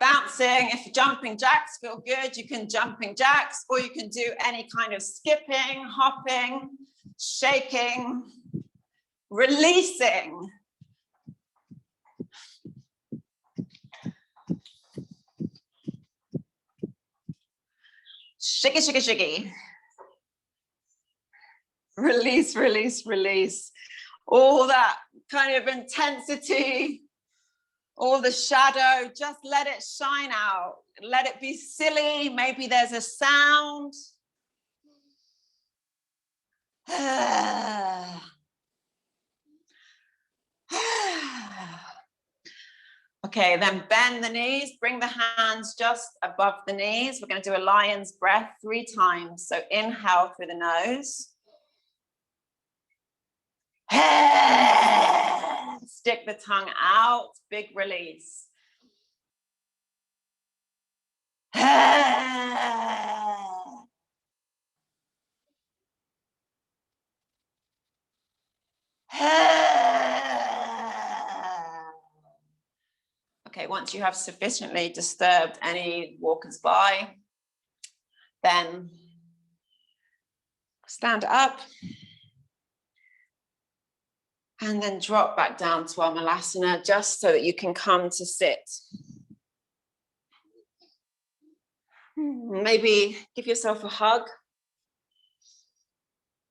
Bouncing, if jumping jacks feel good, you can jumping jacks, or you can do any kind of skipping, hopping, shaking, releasing. Shiggy, shiggy, shiggy. Release, release, release. All that kind of intensity, all the shadow, just let it shine out. Let it be silly. Maybe there's a sound. Okay, then bend the knees, bring the hands just above the knees. We're going to do a lion's breath 3 times. So inhale through the nose. Stick the tongue out, big release. Okay, once you have sufficiently disturbed any walkers by, then stand up. And then drop back down to our Malasana, just so that you can come to sit. Maybe give yourself a hug.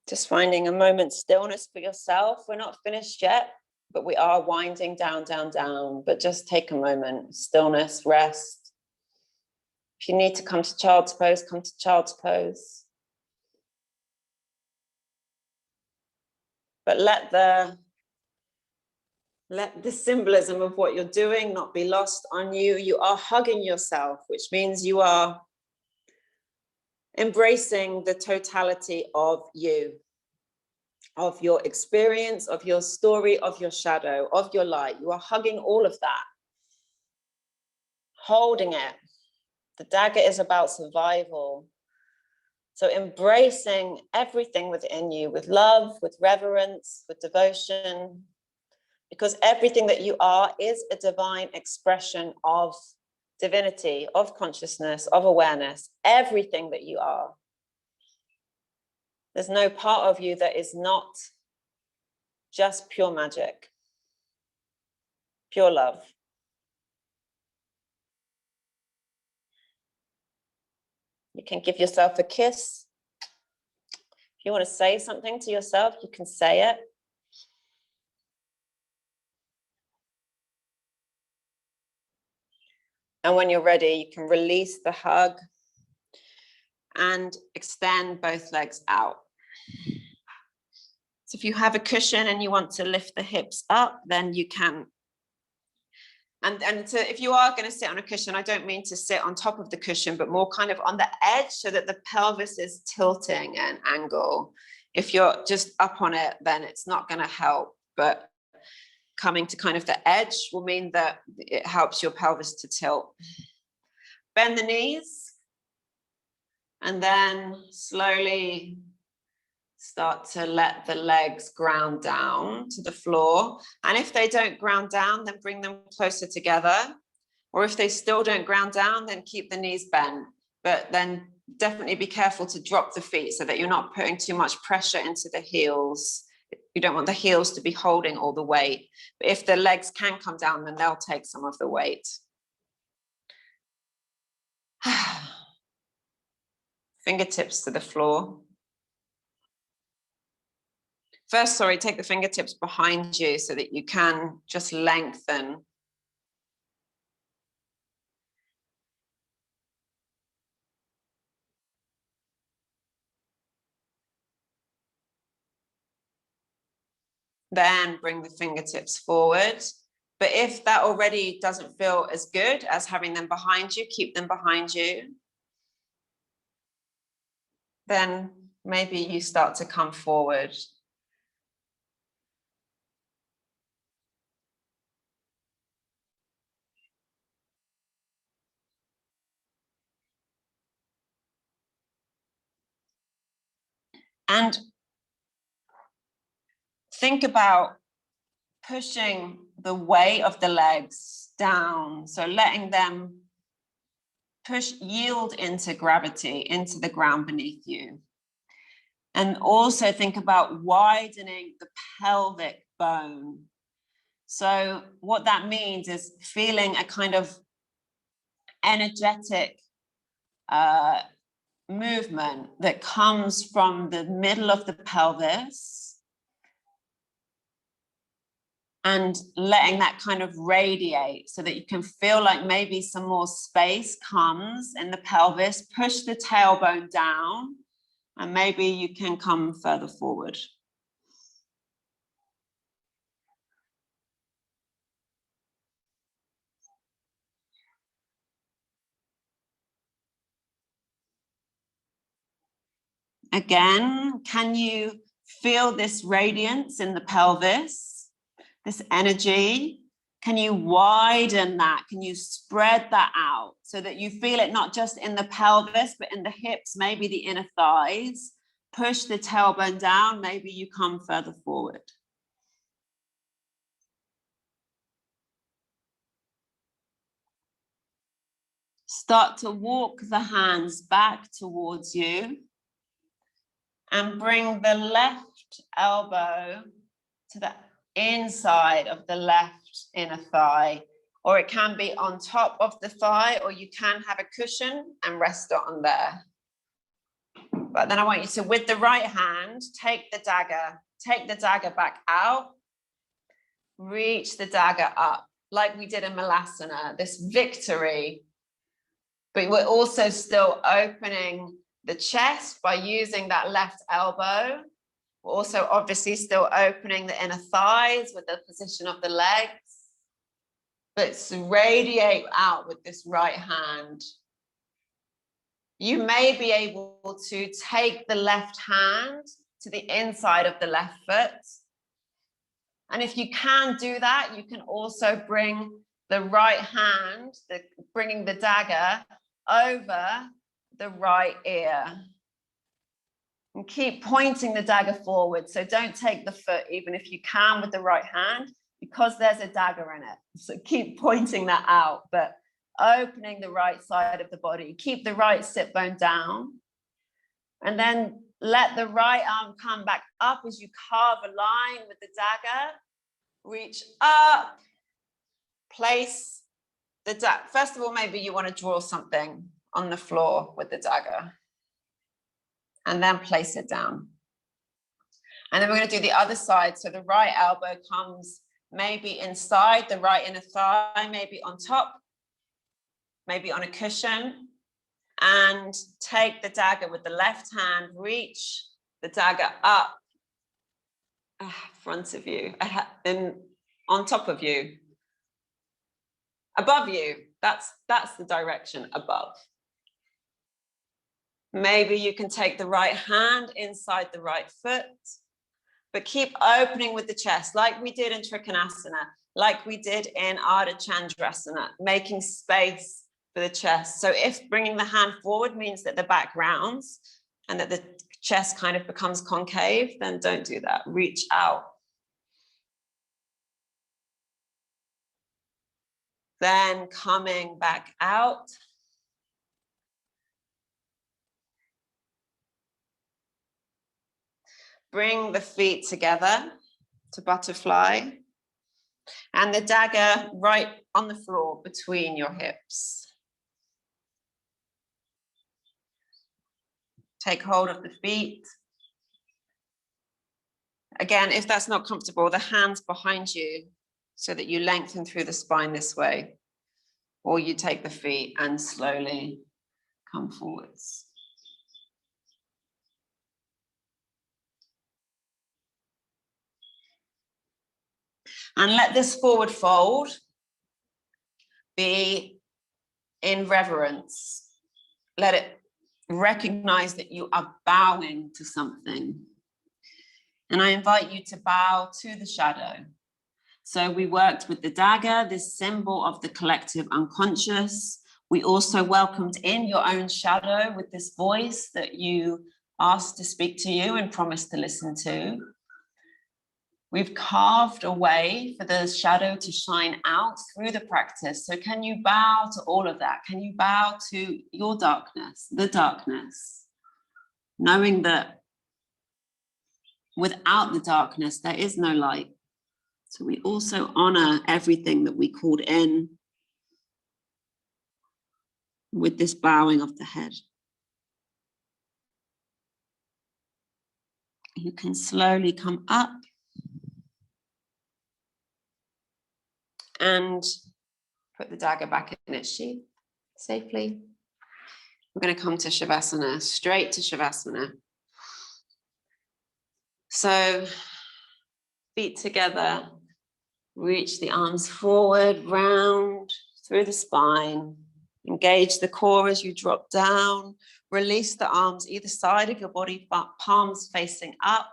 Just finding a moment's stillness for yourself. We're not finished yet, but we are winding down, down, down. But just take a moment, stillness, rest. If you need to come to child's pose, come to child's pose. But let the symbolism of what you're doing not be lost on you. You are hugging yourself, which means you are embracing the totality of you, of your experience, of your story, of your shadow, of your light. You are hugging all of that, holding it. The dagger is about survival. So embracing everything within you with love, with reverence, with devotion, because everything that you are is a divine expression of divinity, of consciousness, of awareness, everything that you are. There's no part of you that is not just pure magic, pure love. You can give yourself a kiss. If you want to say something to yourself, you can say it. And when you're ready, you can release the hug and extend both legs out. So if you have a cushion and you want to lift the hips up, then you can. And if you are going to sit on a cushion, I don't mean to sit on top of the cushion, but more kind of on the edge so that the pelvis is tilting at an angle. If you're just up on it, then it's not going to help. But coming to kind of the edge will mean that it helps your pelvis to tilt. Bend the knees and then slowly start to let the legs ground down to the floor. And if they don't ground down, then bring them closer together. Or if they still don't ground down, then keep the knees bent. But then definitely be careful to drop the feet so that you're not putting too much pressure into the heels. You don't want the heels to be holding all the weight. But if the legs can come down, then they'll take some of the weight. Fingertips to the floor. First, take the fingertips behind you so that you can just lengthen. Then bring the fingertips forward. But if that already doesn't feel as good as having them behind you, keep them behind you. Then maybe you start to come forward. And think about pushing the weight of the legs down. So letting them yield into gravity, into the ground beneath you. And also think about widening the pelvic bone. So what that means is feeling a kind of energetic movement that comes from the middle of the pelvis and letting that kind of radiate so that you can feel like maybe some more space comes in the pelvis. Push the tailbone down and maybe you can come further forward. Again, can you feel this radiance in the pelvis, this energy? Can you widen that? Can you spread that out so that you feel it not just in the pelvis, but in the hips, maybe the inner thighs? Push the tailbone down, maybe you come further forward. Start to walk the hands back towards you and bring the left elbow to the inside of the left inner thigh, or it can be on top of the thigh, or you can have a cushion and rest it on there. But then I want you to, with the right hand, take the dagger back out, reach the dagger up, like we did in Malasana, this victory. But we're also still opening the chest by using that left elbow. We're also obviously still opening the inner thighs with the position of the legs, but radiate out with this right hand. You may be able to take the left hand to the inside of the left foot. And if you can do that, you can also bring the right hand, bringing the dagger over the right ear. And keep pointing the dagger forward. So don't take the foot, even if you can with the right hand, because there's a dagger in it. So keep pointing that out, but opening the right side of the body. Keep the right sit bone down. And then let the right arm come back up as you carve a line with the dagger. Reach up. Place the dagger. First of all, maybe you want to draw something on the floor with the dagger. And then place it down. And then we're going to do the other side. So the right elbow comes maybe inside the right inner thigh, maybe on top, maybe on a cushion. And take the dagger with the left hand, reach the dagger up, front of you, on top of you, above you. That's the direction, above. Maybe you can take the right hand inside the right foot, but keep opening with the chest, like we did in Trikonasana, like we did in Ardha Chandrasana, making space for the chest. So if bringing the hand forward means that the back rounds and that the chest kind of becomes concave, then don't do that. Reach out. Then coming back out. Bring the feet together to butterfly. And the dagger right on the floor between your hips. Take hold of the feet. Again, if that's not comfortable, the hands behind you so that you lengthen through the spine this way. Or you take the feet and slowly come forwards. And let this forward fold be in reverence. Let it recognize that you are bowing to something. And I invite you to bow to the shadow. So we worked with the dagger, this symbol of the collective unconscious. We also welcomed in your own shadow with this voice that you asked to speak to you and promised to listen to. We've carved a way for the shadow to shine out through the practice. So can you bow to all of that? Can you bow to your darkness, the darkness, knowing that without the darkness, there is no light. So we also honor everything that we called in with this bowing of the head. You can slowly come up and put the dagger back in its sheath safely. We're going to come to Shavasana, straight to Shavasana. So feet together, reach the arms forward, round through the spine. Engage the core as you drop down. Release the arms either side of your body, palms facing up.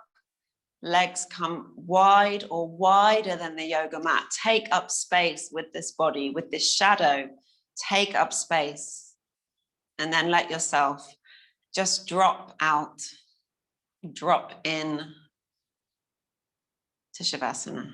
Legs come wide or wider than the yoga mat. Take up space with this body, with this shadow. Take up space. And then let yourself just drop out. Drop in to Shavasana.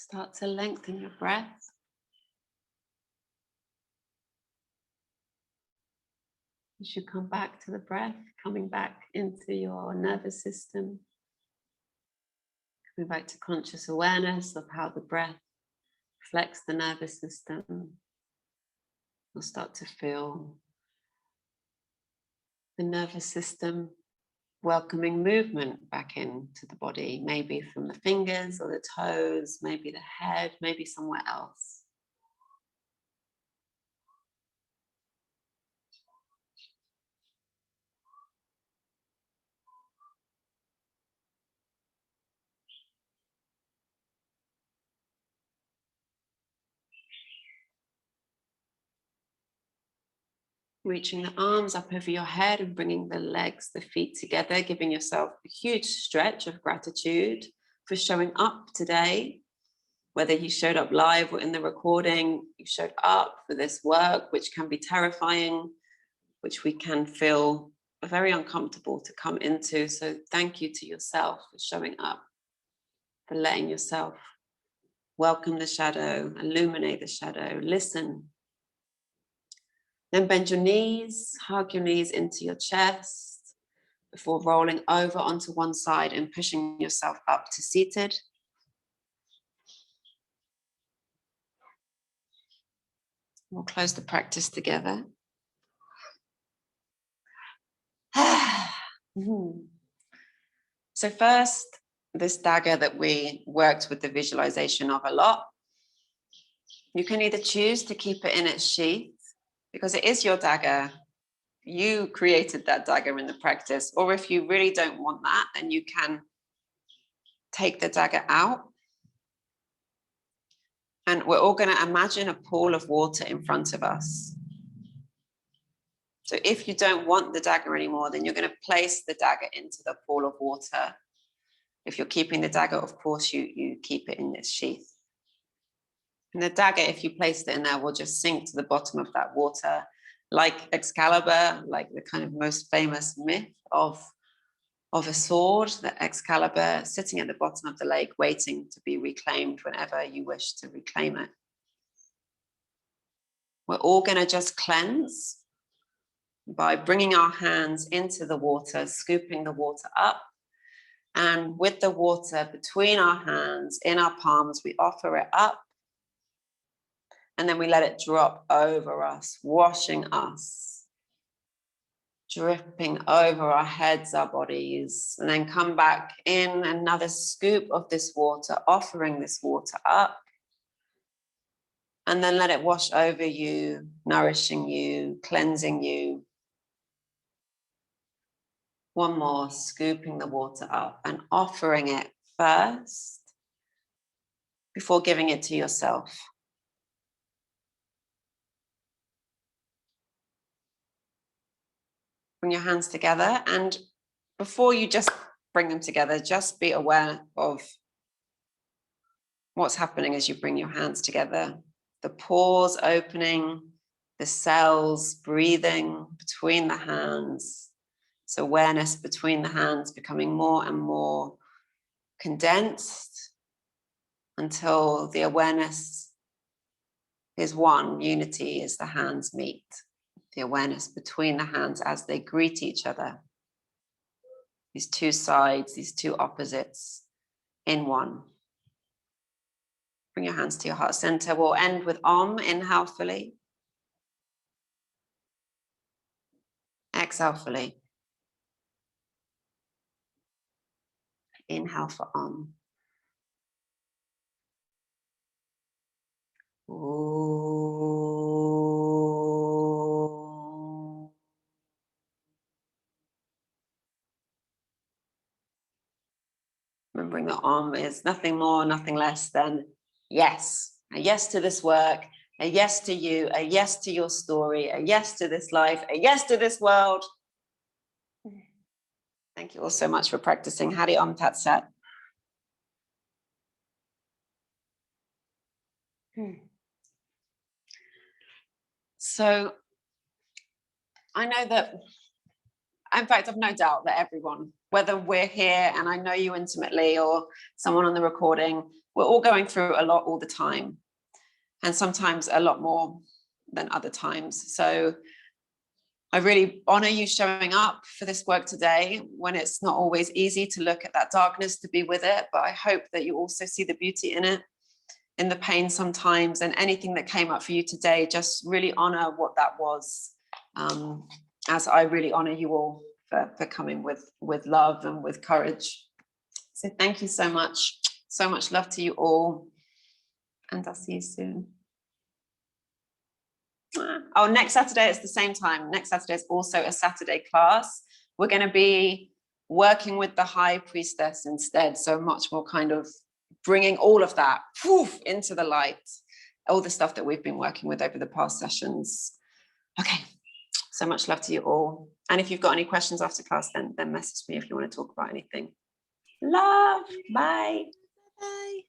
Start to lengthen your breath. As you come back to the breath, coming back into your nervous system, coming back to conscious awareness of how the breath reflects the nervous system. You'll start to feel the nervous system welcoming movement back into the body, maybe from the fingers or the toes, maybe the head, maybe somewhere else. Reaching the arms up over your head and bringing the legs, the feet together, giving yourself a huge stretch of gratitude for showing up today. Whether you showed up live or in the recording, you showed up for this work, which can be terrifying, which we can feel very uncomfortable to come into. So thank you to yourself for showing up, for letting yourself welcome the shadow, illuminate the shadow, listen. Then bend your knees, hug your knees into your chest before rolling over onto one side and pushing yourself up to seated. We'll close the practice together. So first, this dagger that we worked with the visualization of a lot. You can either choose to keep it in its sheath, because it is your dagger. You created that dagger in the practice. Or if you really don't want that, then you can take the dagger out. And we're all going to imagine a pool of water in front of us. So if you don't want the dagger anymore, then you're going to place the dagger into the pool of water. If you're keeping the dagger, of course, you keep it in its sheath. And the dagger, if you placed it in there, will just sink to the bottom of that water, like Excalibur, like the kind of most famous myth of a sword, the Excalibur sitting at the bottom of the lake, waiting to be reclaimed whenever you wish to reclaim it. We're all going to just cleanse by bringing our hands into the water, scooping the water up. And with the water between our hands, in our palms, we offer it up. And then we let it drop over us, washing us, dripping over our heads, our bodies, and then come back in another scoop of this water, offering this water up. And then let it wash over you, nourishing you, cleansing you. One more, scooping the water up and offering it first before giving it to yourself. Bring your hands together, and before you just bring them together, just be aware of what's happening as you bring your hands together. The pores opening, the cells breathing between the hands. So awareness between the hands becoming more and more condensed until the awareness is one, unity as the hands meet. The awareness between the hands as they greet each other. These two sides, these two opposites in one. Bring your hands to your heart center. We'll end with Om. Inhale fully. Exhale fully. Inhale for Om. Ooh. Remembering that Om is nothing more, nothing less than yes. A yes to this work, a yes to you, a yes to your story, a yes to this life, a yes to this world. Thank you all so much for practicing. Hari Om Tat Sat. So I know that, in fact, I've no doubt that everyone, whether we're here and I know you intimately or someone on the recording we're all going through a lot all the time, and sometimes a lot more than other times. So I really honor you showing up for this work today when it's not always easy to look at that darkness, to be with it. But I hope that you also see the beauty in it, in the pain sometimes, and anything that came up for you today, just really honor what that was. As I really honor you all for coming with love and with courage. So thank you so much. So much love to you all. And I'll see you soon. Oh, next Saturday it's the same time. Next Saturday is also a Saturday class. We're going to be working with the High Priestess instead. So much more kind of bringing all of that into the light. All the stuff that we've been working with over the past sessions. Okay. So much love to you all. And if you've got any questions after class, then message me if you want to talk about anything. Love. Bye. Bye.